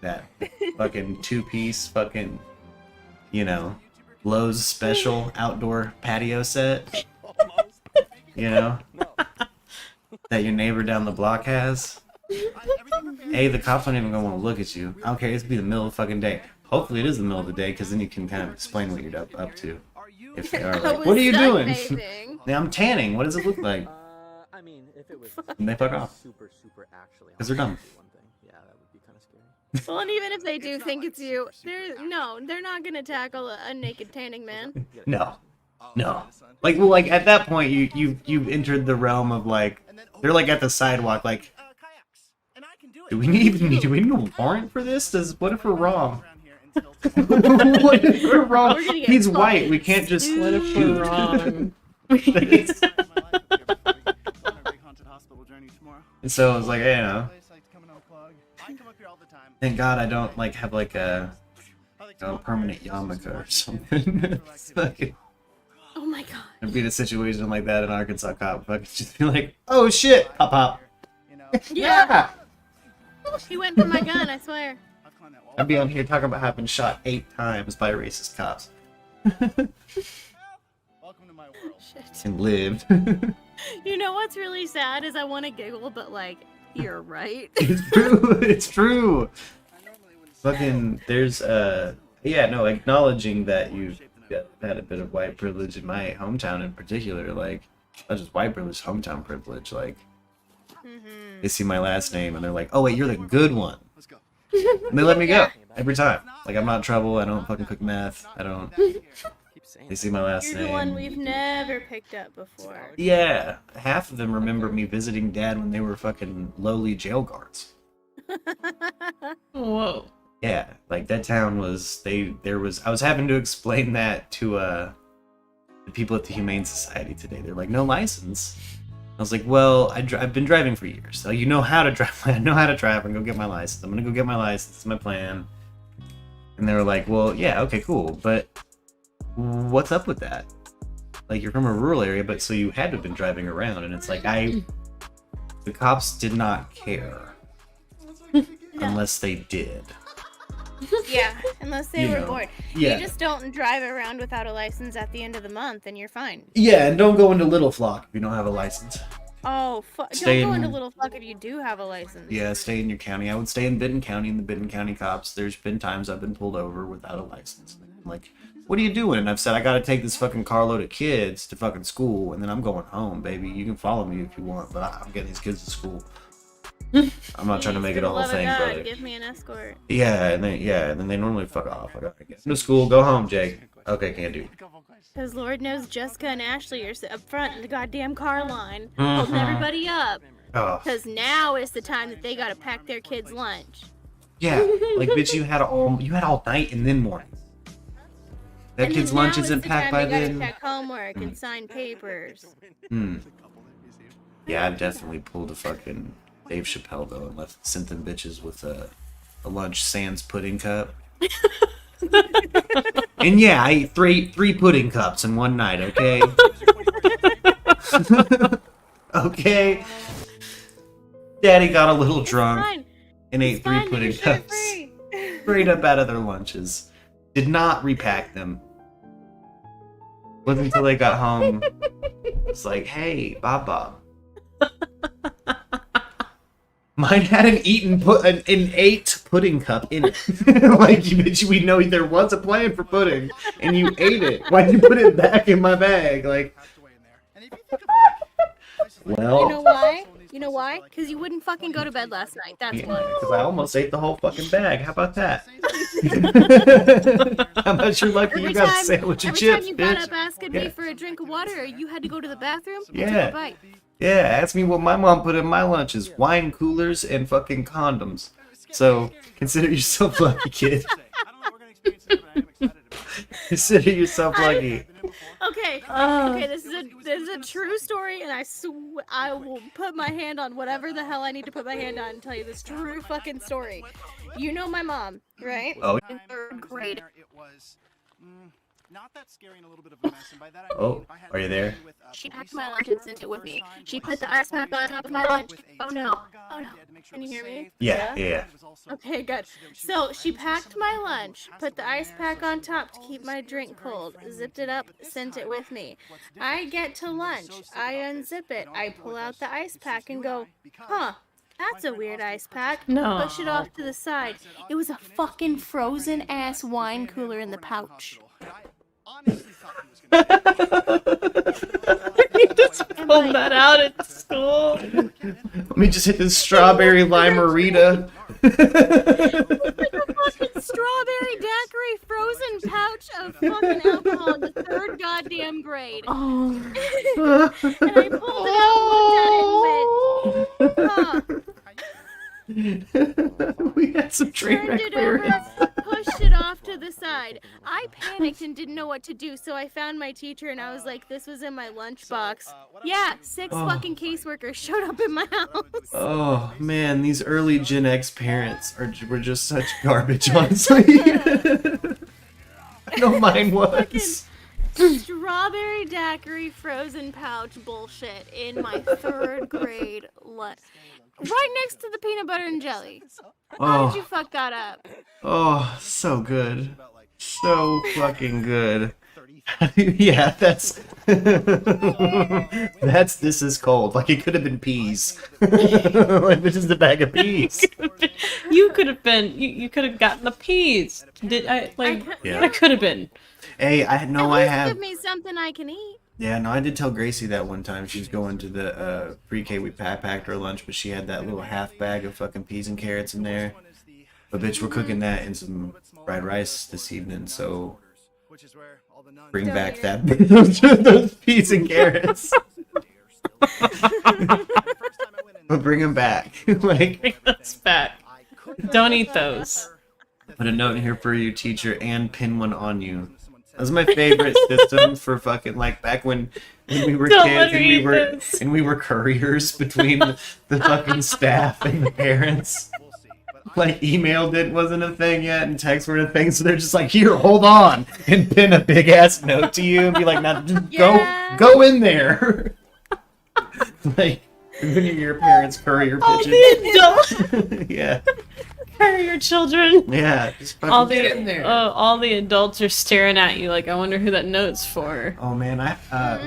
2-piece fucking, you know, Lowe's special outdoor patio set. You know, that your neighbor down the block has. Hey, the cops aren't even gonna want to look at you. I don't care. It's be the middle of the fucking day. Hopefully, it is the middle of the day, because then you can kind of explain what you're up to. If they are like, what are you doing? Yeah, I'm tanning. What does it look like? I mean, if it was And they fuck off. super actually. Because they're dumb. Yeah, that would be kind of scary. Well, and even if they do think it's you, they're not gonna tackle a naked tanning man. No. Like at that point, you've entered the realm of like, they're like at the sidewalk, like, do we need a warrant for this? What if we're wrong? What if we're wrong? He's white. We can't just. What if we're wrong? And so I was like, hey, you know. I come up here all the time. Thank God I don't like have like a permanent yarmulke or something. Fucking, Oh my god. I'd be in a situation like that in Arkansas cop. Fucking just be like, oh shit, pop pop. Yeah. He went for my gun, I swear. I'd be on here talking about having shot 8 times by racist cops. Shit. And lived. You know what's really sad is I want to giggle, but like, you're right. It's true. It's true. Fucking, there's yeah, no, acknowledging that you've had a bit of white privilege in my hometown in particular, like, not just white privilege, hometown privilege, like, they see my last name and they're like, oh wait, you're the good one. And they let me go every time. Like, I'm not in trouble, I don't fucking cook meth, I don't. They see my last You're name. the one we've never picked up before. Yeah, half of them remember me visiting Dad when they were fucking lowly jail guards. Whoa. Yeah, like that town was, I was having to explain that to the people at the Humane Society today. They're like, no license. I was like, well, I've been driving for years, so you know how to drive. I know how to drive and go get my license. I'm gonna go get my license. It's my plan. And they were like, well, yeah, okay, cool, but what's up with that? Like, you're from a rural area, but so you had to have been driving around, and it's like, the cops did not care unless they did. Yeah, unless they were bored. Yeah. You just don't drive around without a license at the end of the month, and you're fine. Yeah, and don't go into Little Flock if you don't have a license. Oh, don't Stay go in- into Little Fuck if you do have a license. Yeah, stay in your county. I would stay in Benton County, and the Benton County cops, there's been times I've been pulled over without a license. I'm like, what are you doing? And I've said, I gotta take this fucking carload of kids to fucking school, and then I'm going home, baby. You can follow me if you want, but I'm getting these kids to school. I'm not trying to make it a whole Love of thing, God, brother. give me an escort. Yeah, and then they normally fuck off. I gotta get to school, go home, Jake. Okay, can't do. Because Lord knows Jessica and Ashley are up front in the goddamn car line, Mhm. holding everybody up. Oh. Because now is the time that they gotta pack their kids' lunch. Yeah, like bitch, you had all night and then morning. That And kid's then lunch now is isn't the packed time by they then. gotta check homework and sign papers. Yeah, I've definitely pulled a fucking Dave Chappelle though and sent them bitches with a lunch sans pudding cup. And yeah, I ate three pudding cups in one night. Okay. Okay. Daddy got a little drunk fine. and ate 3 pudding cups straight up out of their lunches. Did not repack them. Wasn't until they got home. It's like, hey, Bob. Mine had an 8 pudding cup in it. Like, we know there was a plan for pudding, and you ate it. Why'd you put it back in my bag? Like, well, You know why? You know why? Because you wouldn't fucking go to bed last night. That's why. because I almost ate the whole fucking bag. How about that? How about you're lucky you got a sandwich and every chips, time you got bitch? up asking me for a drink of water or you had to go to the bathroom, you took Yeah. a bite. Yeah, ask me what my mom put in my lunches. Wine coolers and fucking condoms. So, consider yourself lucky, kid. Consider yourself lucky. Okay, okay, this is a true story, and I will put my hand on whatever the hell I need to put my hand on and tell you this true fucking story. You know my mom, right? Oh. In 3rd grade. Not that scary and a little bit of a mess, and by that I Oh, are you there? She packed my lunch and sent it with me. She put the ice pack on top of my lunch. Oh no. Oh no. Can you hear me? Yeah. Okay, good. So she packed my lunch, put the ice pack on top to keep my drink cold, zipped it up, sent it with me. I get to lunch, I unzip it, I pull out the ice pack and go, huh, that's a weird ice pack. No. Push it off to the side. It was a fucking frozen ass wine cooler in the pouch. You just pulled that out at school. Let me just hit this strawberry limerita. Fucking strawberry daiquiri frozen pouch of fucking alcohol in the 3rd goddamn grade. Oh. And I pulled it out, looked at it, and went, huh. We had some train Turned wreck it over, parents. pushed it off to the side. outside. I panicked and didn't know what to do, so I found my teacher and I was like, this was in my lunchbox. Yeah, 6 Oh. fucking caseworkers showed up in my house. Oh man, these early Gen X parents were just such garbage, honestly. I know mine was. Strawberry daiquiri frozen pouch bullshit in my 3rd grade lunch. Right next to the peanut butter and jelly. How Oh. did you fuck that up? Oh, so good. So fucking good. Yeah, that's this is cold. Like it could have been peas. Like this is a bag of peas. You could have been. You could have gotten the peas. Did I like? Yeah. That could have been. Hey, I know I have. Give me something I can eat. Yeah, no, I did tell Gracie that one time. She was going to the pre-K. We packed her lunch, but she had that little half bag of fucking peas and carrots in there. But bitch, we're cooking that in some fried rice this evening, so bring back that those peas and carrots. But bring them back. Like, Bring those back. Don't eat those. put a note in here for you, teacher, and pin one on you. That was my favorite system for fucking like back when we were Don't kids let me eat this. and we were couriers between the fucking staff and the parents. Like email wasn't a thing yet and text weren't a thing, so they're just like, here, hold on, and pin a big ass note to you and be like, now just go in there. Like when your parents courier All pigeon. the adults. Yeah. Courier children. Yeah. Just fucking All get the in there. all the adults are staring at you like, I wonder who that note's for. Oh man,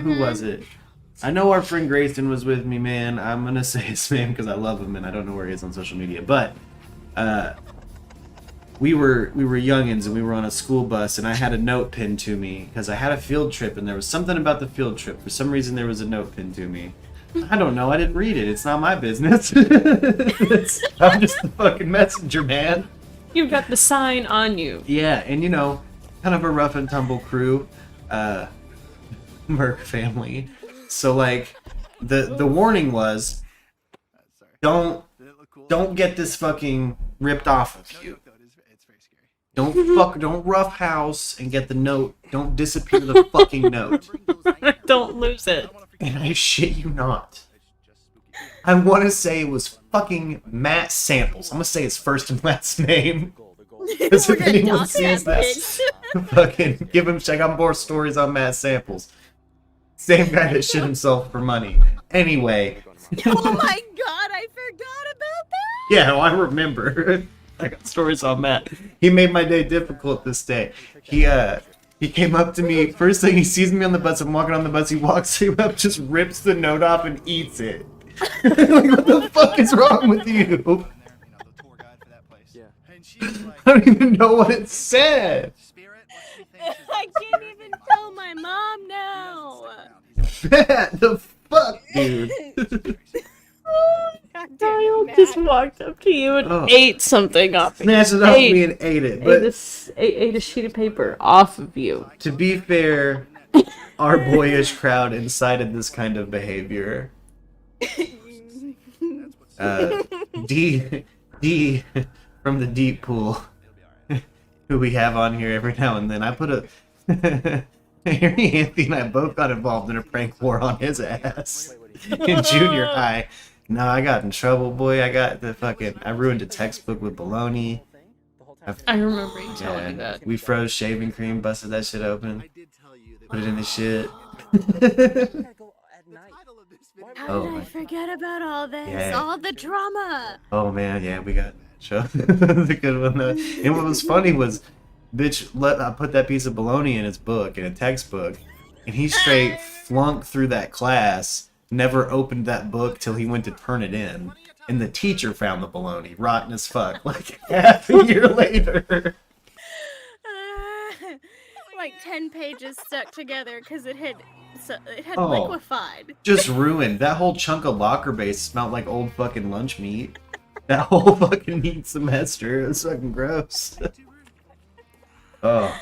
who was it? I know our friend Grayson was with me, man. I'm gonna say his name because I love him and I don't know where he is on social media. But we were youngins and we were on a school bus and I had a note pinned to me because I had a field trip and there was something about the field trip. For some reason, there was a note pinned to me. I don't know. I didn't read it. It's not my business. I'm just the fucking messenger, man. You've got the sign on you. Yeah, and you know, kind of a rough and tumble crew, Merc family. So like, the warning was, don't get this fucking ripped off of you. Don't rough house and get the note. Don't disappear the fucking note. Don't lose it. And I shit you not. I want to say it was fucking Matt Samples. I'm gonna say his first and last name. Because if anyone sees this, fucking give him. I got more stories on Matt Samples. Same guy that shit himself for money. Anyway. Oh my god, I forgot about that. Yeah, no, I remember. I got stories on Matt. He made my day difficult this day. He came up to me. First thing, he sees me on the bus. I'm walking on the bus. He walks up, just rips the note off and eats it. Like, what the fuck is wrong with you? I don't even know what it said. I can't even tell my mom now. The fuck, dude. Kyle just walked up to you and ate something off. Snatched it off me and ate it. But ate a sheet of paper off of you. to be fair, our boyish crowd incited this kind of behavior. D from the deep pool, who we have on here every now and then. I put a Harry, Anthony, and I both got involved in a prank war on his ass in junior high. No, I got in trouble, boy. I ruined a textbook with baloney. I remember you telling me that. We froze shaving cream, busted that shit open, put it in the shit. How did I forget about all this? Yeah. All the drama. Oh man, yeah, we got show. The good one though. And what was funny was, bitch, I put that piece of baloney in his book, in a textbook, and he straight flunked through that class. Never opened that book till he went to turn it in, and the teacher found the baloney rotten as fuck. Like half a year later. Like 10 pages stuck together because it had Oh. liquefied. Just ruined. That whole chunk of locker base smelled like old fucking lunch meat. That whole fucking meat semester. It was fucking gross. Oh.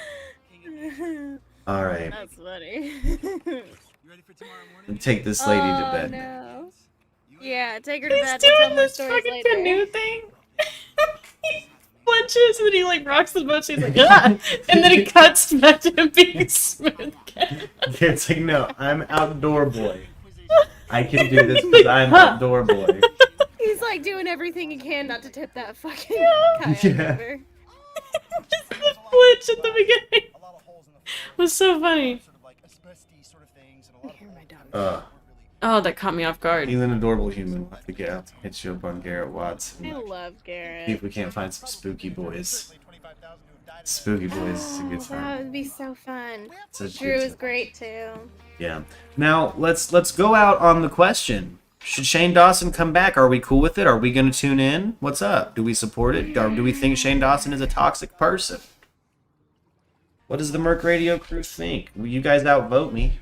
Alright. That's funny. Take this lady to bed. No. Yeah, take her to He's bed. We'll tell doing more this stories fucking later. canoe thing. He punches, and then he like rocks the boat. He's like, ah! And then he cuts back to him being smooth again. It's like, no, I'm outdoor boy. I can do this because I'm outdoor boy. He's like doing everything he can not to tip that fucking kayak Yeah. over. Just the flinch at the beginning was so funny. Oh, that caught me off guard. He's an adorable human. I think I'll hit you up on Garrett Watts. I love See Garrett. if we can't find some spooky boys. Spooky boys is a good That time. would be so fun. It's a Drew good is great too. Yeah. Now let's go out on the question. Should Shane Dawson come back? Are we cool with it? Are we going to tune in? What's up? Do we support it? Or do we think Shane Dawson is a toxic person? What does the Merc Radio crew think? Will you guys outvote me?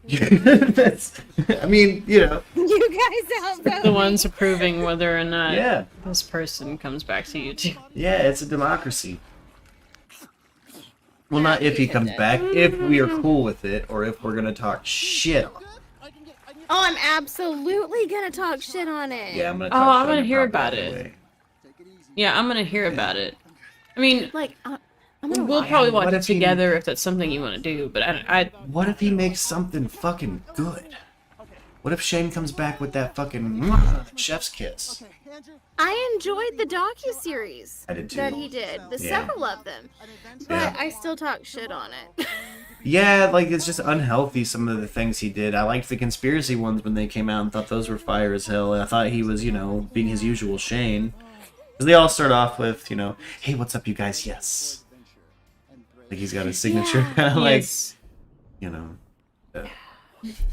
That's, I mean, you know. You guys outvote The ones approving whether or not Yeah. this person comes back to YouTube. Yeah, it's a democracy. Well, not if he comes back, if we are cool with it, or if we're gonna talk shit on it. Oh, I'm absolutely gonna talk shit on it. Yeah, I'm gonna Oh, talk I'm shit on gonna it hear probably about it. anyway. Yeah, I'm gonna hear about it. I mean, Like, I'm gonna we'll watch probably it. watch What it if he- together if that's something you want to do. But I What if he makes something fucking good? What if Shane comes back with that fucking chef's kiss? I enjoyed the docuseries I did too. that he did. The Yeah. several of them. But Yeah. I still talk shit on it. Yeah, like it's just unhealthy, some of the things he did. I liked the conspiracy ones when they came out and thought those were fire as hell. I thought he was, you know, being his usual Shane. Because they all start off with, you know, hey, what's up, you guys? Yes. Like he's got a signature, kind of like, Yes. you know.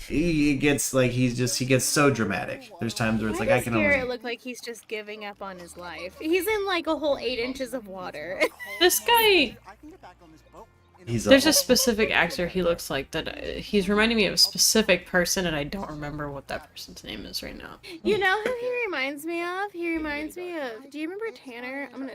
He gets like he gets so dramatic. There's times where it's Why like I does can Garrett only. look like he's just giving up on his life? He's in like a whole 8 inches of water. This guy, He's there's a specific actor he looks like that. He's reminding me of a specific person, and I don't remember what that person's name is right now. You know who he reminds me of? He reminds me of. Do you remember Tanner? I'm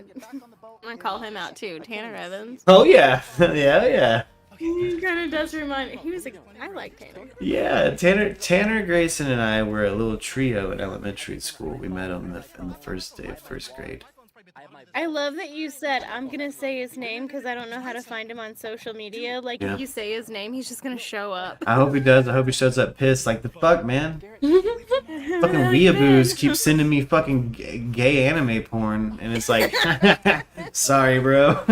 gonna call him out too. Tanner Evans. Oh yeah, yeah. He kind of does remind. He was. I like Tanner. Yeah, Tanner Grayson and I were a little trio in elementary school. We met on in the first day of first grade. I love that you said I'm gonna say his name because I don't know how to find him on social media. Like Yeah. if you say his name, he's just gonna show up. I hope he does. I hope he shows up pissed. Like the fuck, man. Fucking weeaboos keep sending me fucking gay anime porn, and it's like, sorry, bro.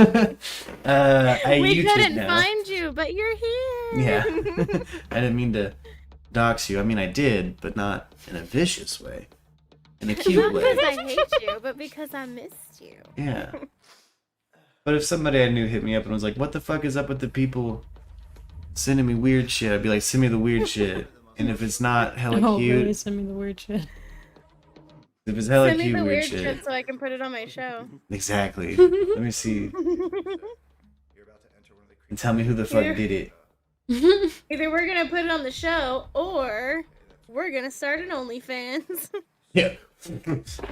I We YouTube couldn't now. find you, but you're here. Yeah, I didn't mean to dox you. I mean, I did, but not in a vicious way. In a cute Not way. because I hate you, but because I missed you. Yeah. But if somebody I knew hit me up and was like, what the fuck is up with the people sending me weird shit, I'd be like, send me the weird shit. And if it's not hella Oh, cute, really? Send me the weird shit. if it's hella Send me cute the weird weird shit. shit so I can put it on my show. Exactly. Let me see. And tell me who the fuck Here. did it. Either we're gonna put it on the show or we're gonna start an OnlyFans. Yeah.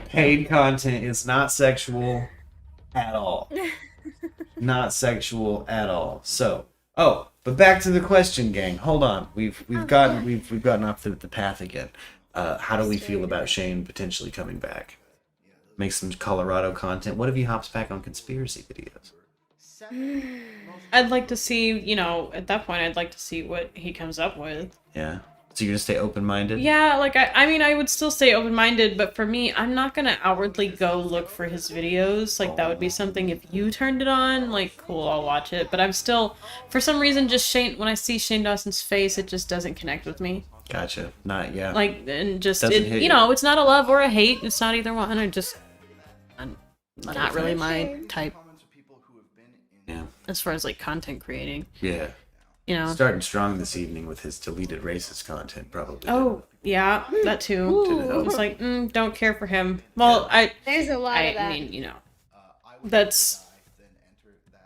Paid content is not sexual at all. Not sexual at all. So, but back to the question, gang. Hold on. We've gotten off the path again. How do we feel about Shane potentially coming back? Make some Colorado content. What if he hops back on conspiracy videos? I'd like to see, you know, at that point, I'd like to see what he comes up with. Yeah. So you're gonna stay open-minded? Yeah, like, I mean, I would still stay open-minded, but for me, I'm not gonna outwardly go look for his videos. Like, that would be something if you turned it on, like, cool, I'll watch it. But I'm still, for some reason, just when I see Shane Dawson's face, it just doesn't connect with me. Gotcha. Not yeah. Like, and just, Doesn't hit you know, it's not a love or a hate. It's not either one. I'm not really my type. Yeah. As far as, like, content creating. Yeah. You know. Starting strong this evening with his deleted racist content, probably. Oh, yeah, that too. It's like, don't care for him. Well, There's a lot of that. I mean, you know, that's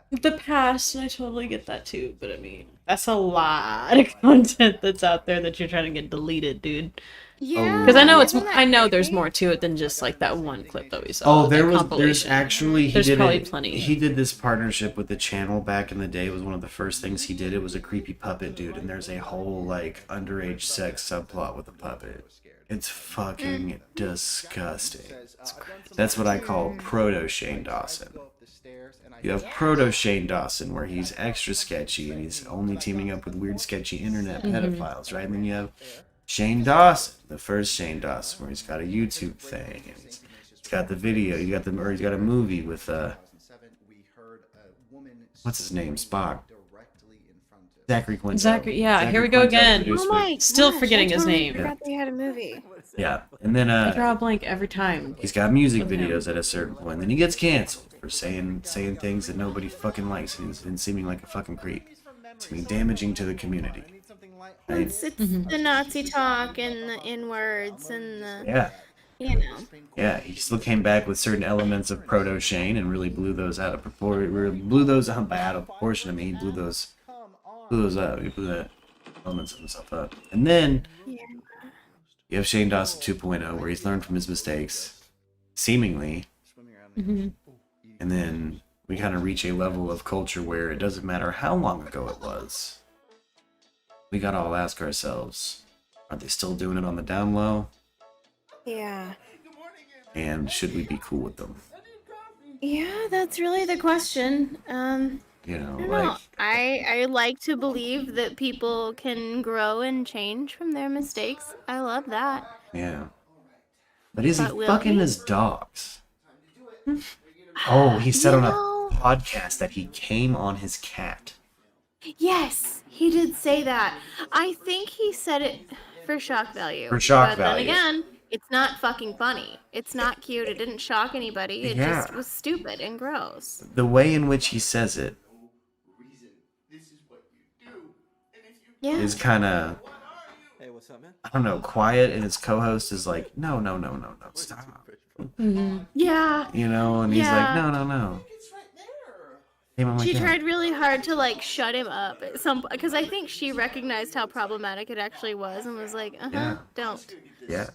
the past, and I totally get that too. But I mean, that's a lot of content that's out there that you're trying to get deleted, dude. Yeah. Because I know there's more to it than just like that one clip that we saw. Oh, that there's compilation. actually There's probably plenty. He did this partnership with the channel back in the day. It was one of the first things he did. It was a creepy puppet dude, and there's a whole like underage sex subplot with the puppet. It's fucking disgusting. That's what I call proto Shane Dawson. You have proto Shane Dawson, where he's extra sketchy and he's only teaming up with weird, sketchy internet pedophiles, right? And then you have Shane Dawson, the first Shane Dawson, where he's got a YouTube thing and he's got the video. He's got a movie with what's his name, Spock. Zachary Quinto. Zachary, here we go again. Oh my Still gosh, forgetting I his totally name. forgot they had a movie. Yeah, and then I draw a blank every time. he's got music videos at a certain point. Then he gets canceled for saying things that nobody fucking likes and seeming like a fucking creep. Seeming damaging to the community. Right? It's the Nazi talk and the N-words and the... Yeah. You know. Yeah, he still came back with certain elements of proto Shane and really blew those out of proportion. Blew those out of proportion. I mean, he blew those up. He blew that elements of himself up. And then you have Shane Dawson 2.0, where he's learned from his mistakes, seemingly. And then we kind of reach a level of culture where it doesn't matter how long ago it was. We gotta all ask ourselves, are they still doing it on the down low? Yeah. And should we be cool with them? Yeah, that's really the question. You know, I don't like... know. I like to believe that people can grow and change from their mistakes. I love that. Yeah. But is he But will fucking he? his dogs? Oh, he said on a podcast that he came on his cat. Yes, he did say that. I think he said it for shock value. For shock but value. Then again, it's not fucking funny. It's not cute. It didn't shock anybody. It Yeah. just was stupid and gross. The way in which he says it Yeah. is kind of, I don't know, quiet, and his co-host is like, no, stop. Yeah. You know, and he's like, no. Came on my She cat. tried really hard to like shut him up at some because I think she recognized how problematic it actually was and was like, Yeah. don't. Yeah.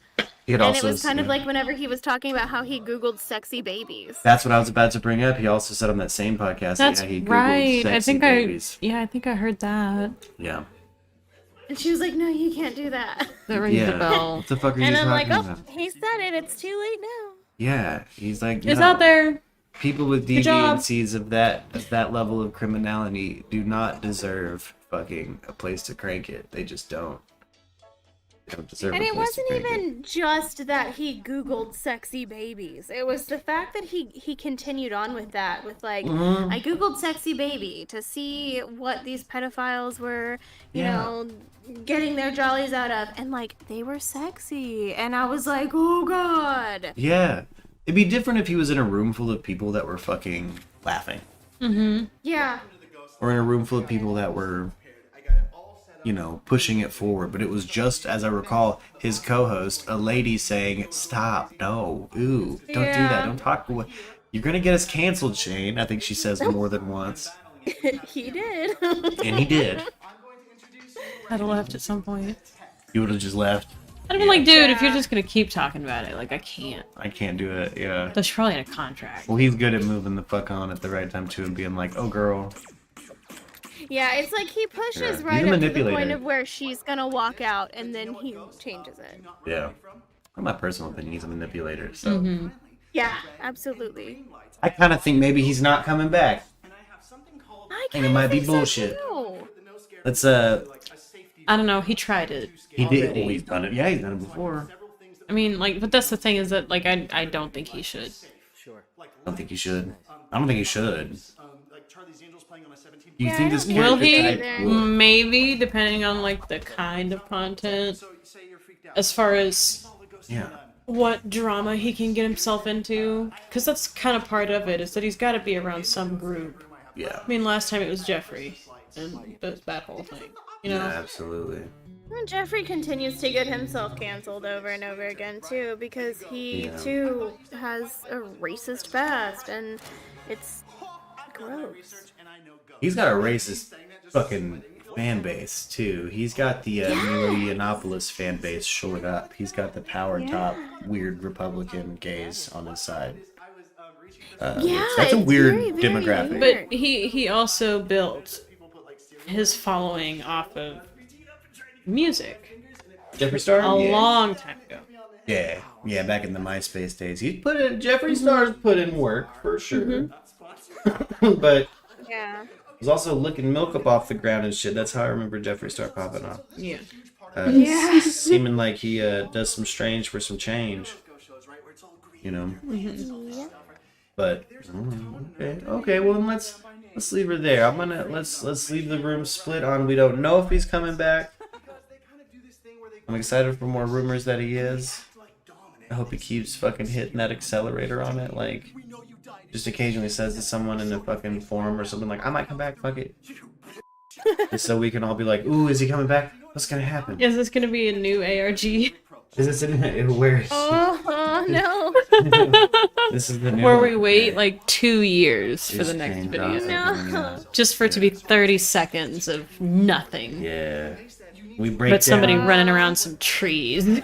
He had And also, it was kind of yeah. like whenever he was talking about how he Googled sexy babies. That's what I was about to bring up. He also said on that same podcast That's that he Googled right. sexy babies. I think I heard that. Yeah. And she was like, no, you can't do that. That rings a bell. What the fuck are you And I'm talking like, about? he said it. It's too late now. Yeah, he's like, It's no. out there. People with Good job. deviancies of that level of criminality do not deserve fucking a place to crank it. They just don't. They don't deserve And a it place to wasn't crank it. even just that he Googled sexy babies. It was the fact that he continued on with that, with like, Mhm. I Googled sexy baby to see what these pedophiles were, you know, getting their jollies out of. And like, they were sexy. And I was like, oh God. Yeah. It'd be different if he was in a room full of people that were fucking laughing. Mm-hmm. Yeah. Or in a room full of people that were, you know, pushing it forward. But it was just, as I recall, his co-host, a lady saying, stop, no, ooh, don't do Yeah. that, don't talk. You're gonna get us canceled, Shane. I think she says more than once. He did. And he did. I'd have left at some point. You would have just left. I'd have been like, dude, if you're just gonna keep talking about it, like, I can't. I can't do it, yeah. That's probably in a contract. Well, he's good at moving the fuck on at the right time, too, and being like, oh, girl. Yeah, it's like he pushes Yeah. He's right a up to the manipulator. point of where she's gonna walk out and then he changes it. Yeah. In my personal opinion, he's a manipulator, so. Mm-hmm. Yeah, absolutely. I kind of think maybe he's not coming back. I think it might be think so, bullshit. too. Let's, I don't know. He tried it. he did. already. Well, he's done it. Yeah, he's done it before. I mean, like, but that's the thing is that, like, I don't think he should. I don't think he should. I don't think he should. You think this Will he? character type would? Maybe, depending on, like, the kind of content. As far as Yeah. what drama he can get himself into. Because that's kind of part of it, is that he's got to be around some group. Yeah. I mean, last time it was Jeffrey. And that whole thing. You know? Yeah, absolutely. And Jeffrey continues to get himself canceled over and over again too, because he Yeah. too has a racist past, and it's gross. He's got a racist fucking fan base, too. He's got the Milo Yiannopoulos fan base shored up. He's got the power top, weird Republican gays on his side. Yeah, that's a it's weird very, very demographic. But he also built his following off of music. Jeffree Star? A Yeah. long time ago. Yeah, back in the MySpace days. Jeffree Star's put in work, for sure. But Yeah. was also licking milk up off the ground and shit. That's how I remember Jeffree Star popping off. Yeah. Yeah. Seeming like he does some strange for some change. You know? Yeah. But okay, well then let's leave her there. Let's leave the room split on we don't know if he's coming back. I'm excited for more rumors that he is. I hope he keeps fucking hitting that accelerator on it, like just occasionally says to someone in a fucking forum or something like, I might come back, fuck it. And so we can all be like, ooh, is he coming back? What's gonna happen? Is this gonna be a new ARG? Is this where is no. this is the new Where one. we wait like 2 years for the next Shane video. Dawson coming out. Just for it to be 30 seconds of nothing. Yeah. We break But somebody down- running around some trees.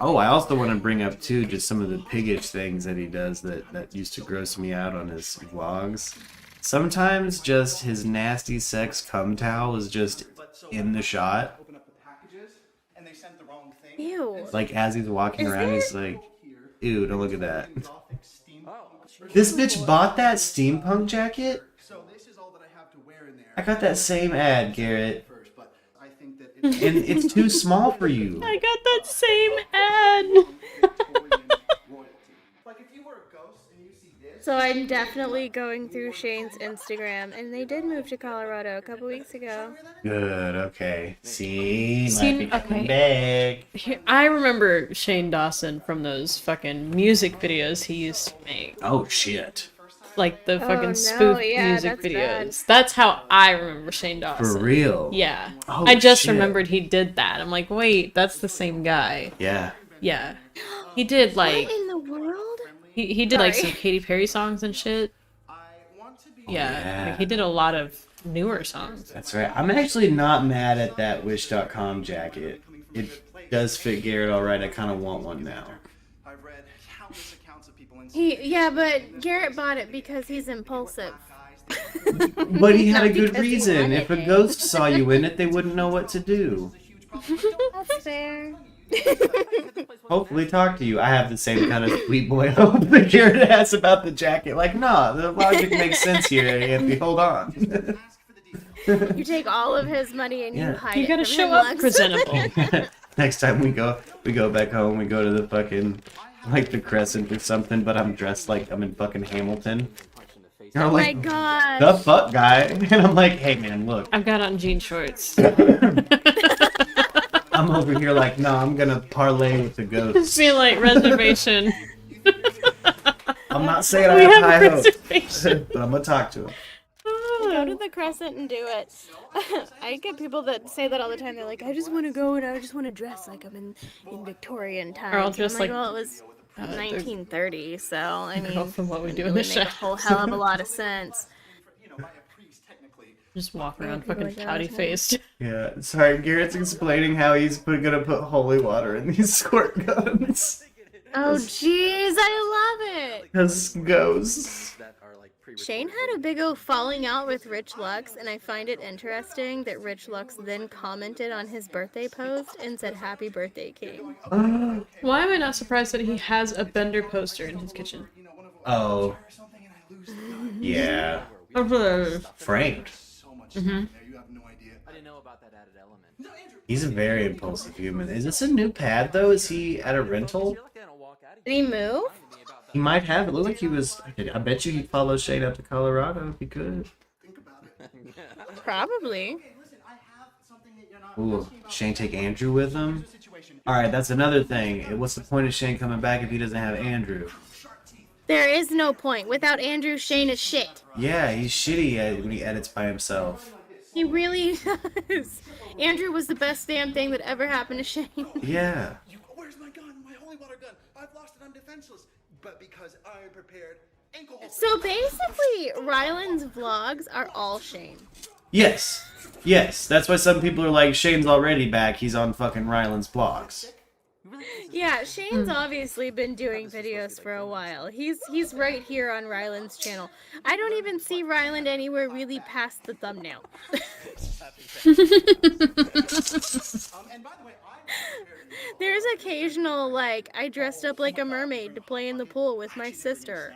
Oh, I also want to bring up too just some of the piggish things that he does that used to gross me out on his vlogs. Sometimes just his nasty sex cum towel is just in the shot. Ew. Like as he's walking around, he's like, ew, don't look at that. This bitch bought that steampunk jacket? I got that same ad, Garrett. And it's too small for you. I got that same ad. So I'm definitely going through Shane's Instagram, and they did move to Colorado a couple weeks ago. Good, okay. See, See, might be coming okay. back. Here- I remember Shane Dawson from those fucking music videos he used to make. Oh, shit. Like the Oh, fucking no, spoof yeah, music that's videos. bad. That's how I remember Shane Dawson. For real? Yeah. Oh, I just shit. remembered he did that. I'm like, wait, that's the same guy. Yeah. Yeah. He did like What in the world? he did like Sorry. some Katy Perry songs and shit. Yeah. Yeah. Like, he did a lot of newer songs. That's right. I'm actually not mad at that Wish.com jacket. It does fit Garrett alright. I kind of want one now. Yeah, but Garrett bought it because he's impulsive. But he had Not a good because he reason. wanted If a it. ghost saw you in it, they wouldn't know what to do. That's fair. Hopefully talk to you. I have the same kind of sweet boy hope that Garrett has about the jacket. Like, nah, the logic makes sense here, Anthony. Hold on. You take all of his money and Yeah. you hide You it gotta from show him, up Lex. presentable. Next time we go back home, we go to the fucking, like the Crescent or something, but I'm dressed like I'm in fucking Hamilton. You're Oh like, my gosh. the fuck, guy? And I'm like, hey man, look. I've got on jean shorts. I'm over here like, no, I'm gonna parlay with the ghosts. Feel like reservation. I'm not saying I We have have high hopes, reservation. but I'm gonna talk to him. Go to the Crescent and do it. I get people that say that all the time. They're like, I just want to go and I just want to dress like I'm in Victorian times. Or I'll And just, I'm like, like, well, it was 1930, so I mean, Go from what we do it in the would make a whole shadows. hell of a lot of sense. Just walk around people fucking like that pouty all the time. faced. Yeah, sorry, Garrett's explaining how he's gonna put holy water in these squirt guns. Oh, jeez, I love it. Because ghosts. Shane had a big old falling out with Rich Lux, and I find it interesting that Rich Lux then commented on his birthday post and said, "Happy birthday, King." Why am I not surprised that he has a Bender poster in his kitchen? Oh. Yeah. Framed. Mm-hmm. He's a very impulsive human. Is this a new pad though? Is he at a rental? Did he move? He might have. It looked like he was. I bet you he'd follow Shane out to Colorado if he could. Probably. Ooh, Shane take Andrew with him? Alright, that's another thing. What's the point of Shane coming back if he doesn't have Andrew? There is no point. Without Andrew, Shane is shit. Yeah, he's shitty when he edits by himself. He really does. Andrew was the best damn thing that ever happened to Shane. Yeah. Where's my gun? My holy water gun. I've lost it. I'm defenseless. But because I am prepared, ankle hold. So basically, Ryland's vlogs are all Shane. Yes. Yes. That's why some people are like, Shane's already back. He's on fucking Ryland's blogs. Yeah, Shane's obviously been doing videos for a while. He's right here on Ryland's channel. I don't even see Ryland anywhere really past the thumbnail. There's occasional, like, I dressed up like a mermaid to play in the pool with my sister.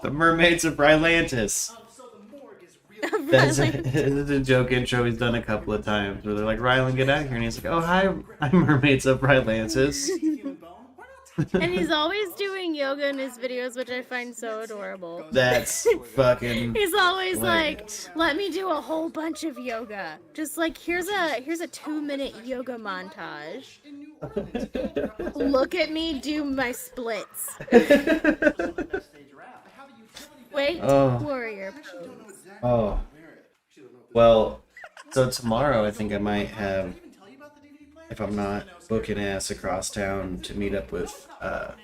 The Mermaids of Rylantis. That's a joke intro he's done a couple of times where they're like, Rylan, get out here. And he's like, oh, hi, I'm Mermaids of Rylantis. And he's always doing yoga in his videos, which I find so adorable. That's fucking He's always hilarious. like, let me do a whole bunch of yoga. Just like, here's a 2-minute yoga montage. Look at me do my splits. Wait, warrior pose. Oh. Well, so tomorrow I think I might have, if I'm not booking ass across town to meet up with a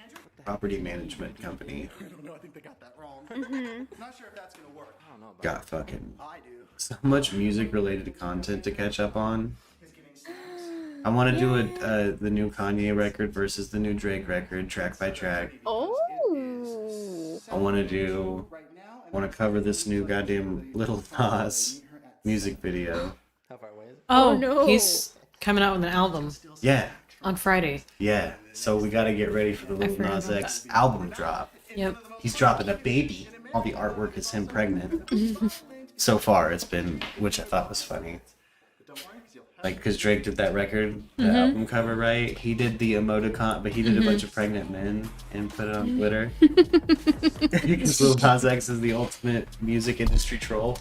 property management company. Got fucking so much music related content to catch up on. I want to do the new Kanye record versus the new Drake record, track by track. Oh. I want to cover this new goddamn Little Nas music video. Oh, no. He's coming out with an album. Yeah. On Friday. Yeah. So we got to get ready for the Little Nas X album drop. Yep. He's dropping a baby. All the artwork is him pregnant. So far, it's been, which I thought was funny. Like, because Drake did that record, the album cover, right? He did the emoticon, but he did a bunch of pregnant men and put it on Twitter. Because Lil Nas X is the ultimate music industry troll.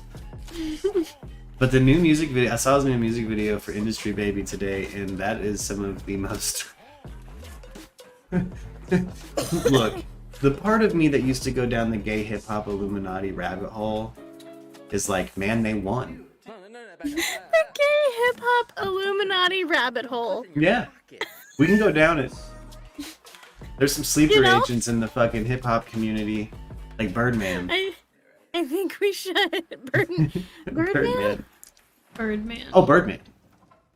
But the new music video, I saw his new music video for Industry Baby today, and that is some of the most... Look, the part of me that used to go down the gay hip-hop Illuminati rabbit hole is like, man, they won. The gay hip-hop Illuminati rabbit hole. Yeah, we can go down it. There's some sleeper agents in the fucking hip-hop community, like Birdman. I think we should. Birdman? Birdman. Oh, Birdman.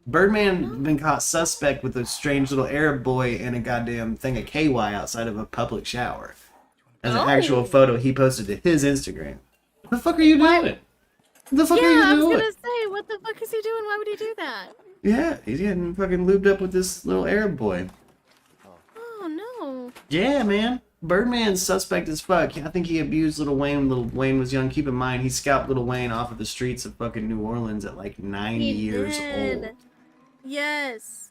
Birdman been caught suspect with a strange little Arab boy and a goddamn thing of KY outside of a public shower. As an actual photo he posted to his Instagram. What the fuck are you doing? What the fuck are you doing? I was gonna say, what the fuck is he doing? Why would he do that? Yeah, he's getting fucking lubed up with this little Arab boy. Oh no. Yeah, man. Birdman's suspect as fuck. I think he abused Lil Wayne when Lil Wayne was young. Keep in mind, he scalped Lil Wayne off of the streets of fucking New Orleans at like 9 years old. Yes.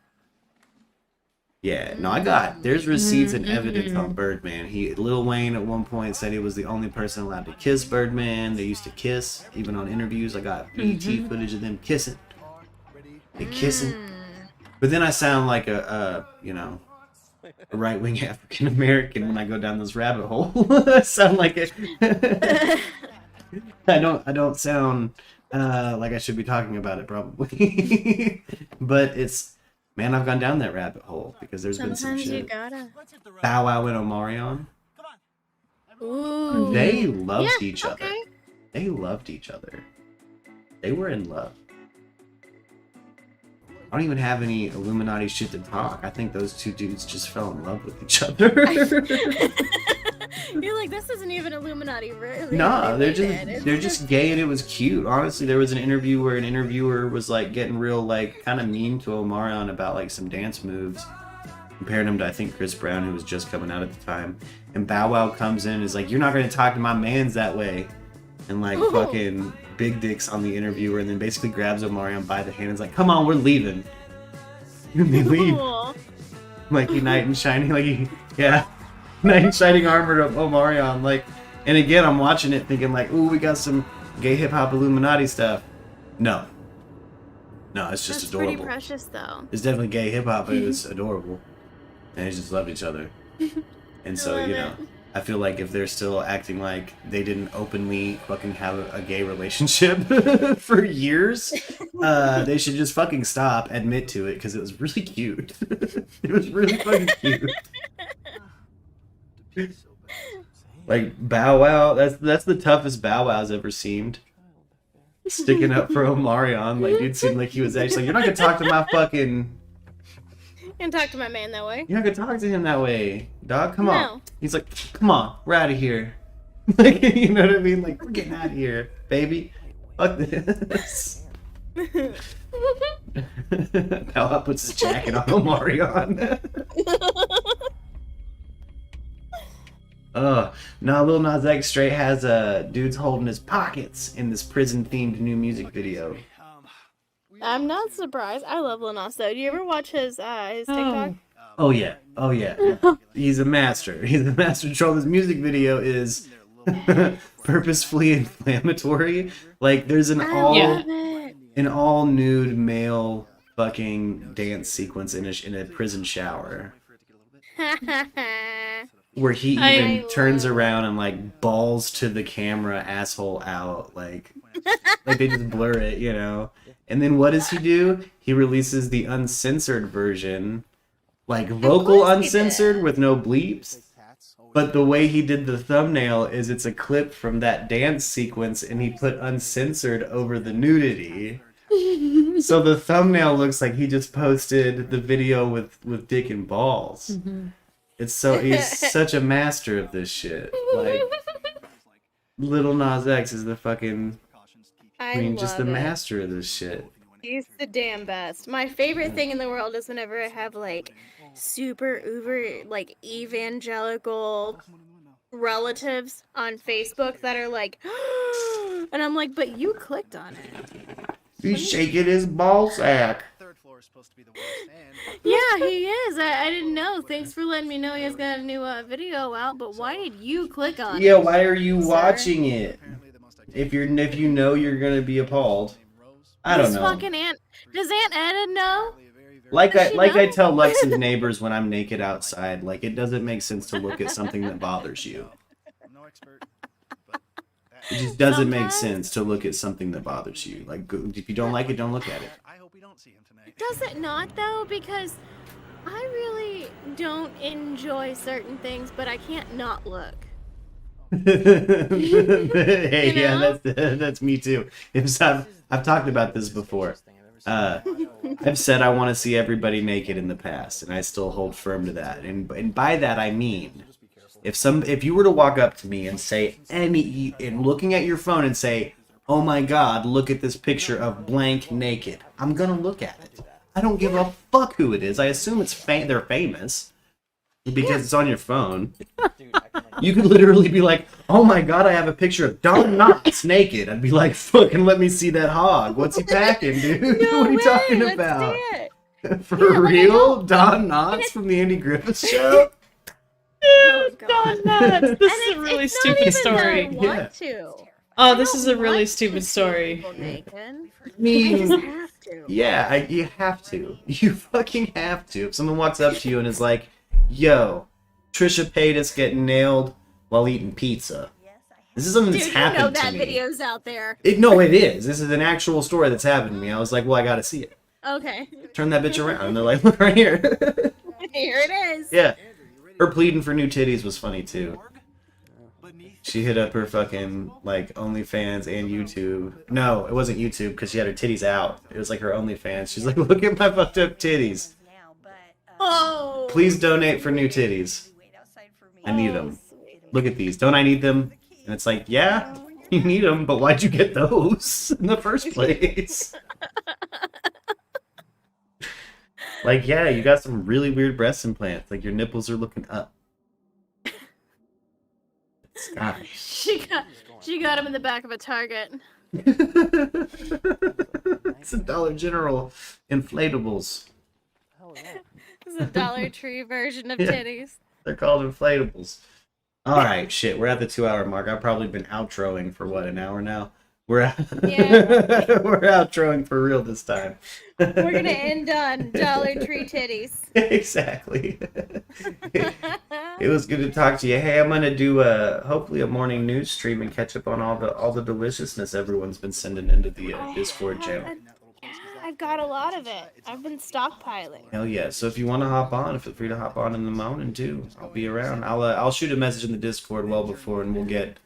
Yeah, no, there's receipts and evidence on Birdman. Lil Wayne at one point said he was the only person allowed to kiss Birdman. They used to kiss, even on interviews. I got BET footage of them kissing. They kissing. But then I sound like a right-wing African American when I go down this rabbit hole. I sound like it. I don't sound like I should be talking about it probably. But it's, man, I've gone down that rabbit hole because there's been some shit. Sometimes you gotta. Bow Wow and Omarion. Ooh. They loved each other. Okay. They loved each other. They were in love. I don't even have any Illuminati shit to talk. I think those two dudes just fell in love with each other. You're like, this isn't even Illuminati, really. Nah, they're just gay and it was cute. Honestly, there was an interview where an interviewer was like getting real like kind of mean to Omarion about like some dance moves. Comparing him to I think Chris Brown, who was just coming out at the time. And Bow Wow comes in and is like, you're not gonna talk to my mans that way. And like fucking big dicks on the interviewer and then basically grabs Omarion by the hand and is like, come on, we're leaving. And they leave. Like he knight in shining, like knight in shining armor of Omarion. Like, and again, I'm watching it thinking like, ooh, we got some gay hip hop Illuminati stuff. No, it's just adorable. Pretty precious though. It's definitely gay hip hop, but it was adorable, and they just loved each other. And so I feel like if they're still acting like they didn't openly fucking have a gay relationship for years, they should just fucking stop, admit to it, because it was really cute. It was really fucking cute. Like Bow Wow, that's the toughest Bow Wow's ever seemed. Sticking up for Omarion, like dude seemed like he was actually like, you're not gonna talk to my fucking. And talk to my man that way. You're not gonna talk to him that way, dog. Come on. No. He's like, come on, we're out of here. Like, you know what I mean? Like, we're getting out of here, baby. Fuck this. Pal puts his jacket on Omarion. No, Lil Nas X straight has dudes holding his pockets in this prison-themed new music video. I'm not surprised. I love Lil Nas though. Do you ever watch his TikTok? Oh yeah, He's a master. He's a master control. This music video is purposefully inflammatory. Like there's an all nude male fucking dance sequence in a prison shower. Where he even turns around and like balls to the camera, asshole out, like they just blur it, you know. And then what does he do? He releases the uncensored version, like vocal uncensored with no bleeps. But the way he did the thumbnail is it's a clip from that dance sequence, and he put uncensored over the nudity. So the thumbnail looks like he just posted the video with dick and balls. Mm-hmm. He's such a master of this shit. Like Lil Nas X is the fucking just the master of this shit. He's the damn best. My favorite thing in the world is whenever I have like super uber like evangelical relatives on Facebook that are like and I'm like, but you clicked on it. He's shaking his ball sack. Yeah, he is. I didn't know. Thanks for letting me know he has got a new video out. But why did you click on it? Yeah, why are you watching it? If you know you're gonna be appalled, I don't know. Fucking does Aunt Etta know? Like I tell Lex's neighbors when I'm naked outside, like it doesn't make sense to look at something that bothers you. It just doesn't make sense to look at something that bothers you. Like if you don't like it, don't look at it. Does it not though? Because I really don't enjoy certain things, but I can't not look. Hey, yeah, that's me too. I've talked about this before. I've said I want to see everybody naked in the past, and I still hold firm to that. And by that I mean, if you were to walk up to me and say and looking at your phone and say, "Oh my God, look at this picture of blank naked," I'm gonna look at it. I don't give a fuck who it is. I assume they're famous because it's on your phone. You could literally be like, "Oh my God, I have a picture of Don Knotts naked." I'd be like, "Fucking let me see that hog. What's he packing, dude? What are you talking about?" For real? Don Knotts from the Andy Griffith Show? Don Knotts. This is a really stupid story. Want to. Oh, this is a really stupid story. I mean, yeah, you have to. You fucking have to. If someone walks up to you and is like, "Yo, Trisha Paytas getting nailed while eating pizza." This is something that's happened to me. That video's out there. No, it is. This is an actual story that's happened to me. I was like, well, I gotta see it. Okay. Turn that bitch around. And they're like, look right here. Here it is. Yeah. Her pleading for new titties was funny, too. She hit up her fucking, like, OnlyFans and YouTube. No, it wasn't YouTube, because she had her titties out. It was, like, her OnlyFans. She's like, look at my fucked up titties. Oh. Please donate for new titties. I need them. Look at these. Don't I need them? And it's like, yeah, you need them, but why'd you get those in the first place? Like, yeah, you got some really weird breast implants. Like, your nipples are looking up. Gosh. She got him in the back of a Target. It's a Dollar General inflatables. It's a Dollar Tree version of titties. They're called inflatables. Alright, shit, we're at the 2-hour mark. I've probably been outroing for what, an hour now? We're outroing for real this time. We're gonna end on Dollar Tree titties. Exactly. It was good to talk to you. Hey, I'm gonna do hopefully a morning news stream and catch up on all the deliciousness everyone's been sending into the Discord channel. I've got a lot of it. I've been stockpiling. Hell yeah! So if you want to hop on, feel free to hop on in the morning too. I'll be around. I'll shoot a message in the Discord well before, and we'll get.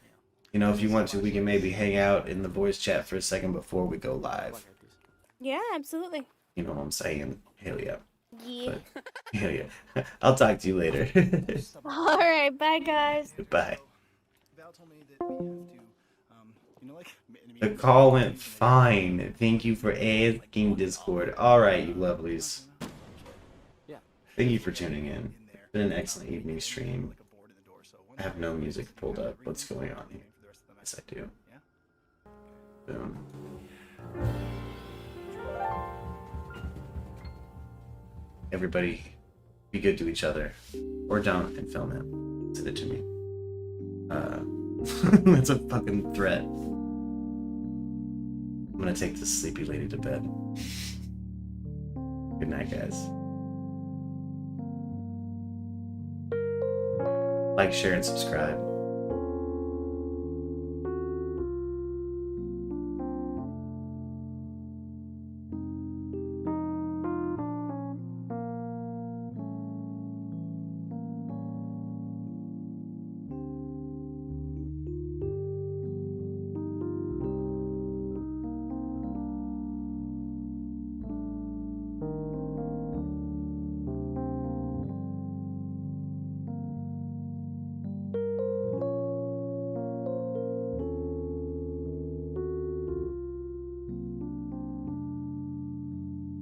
You know, if you want to, we can maybe hang out in the voice chat for a second before we go live. Yeah, absolutely. You know what I'm saying? Hell yeah. Yeah. But, hell yeah. I'll talk to you later. All right, bye guys. Goodbye. The call went fine. Thank you for asking, Discord. Alright, you lovelies. Thank you for tuning in. It's been an excellent evening stream. I have no music pulled up. What's going on here? Yes, I do. Boom. Everybody, be good to each other. Or don't, and film it. Send it to me. That's a fucking threat. I'm gonna take this sleepy lady to bed. Good night, guys. Like, share, and subscribe.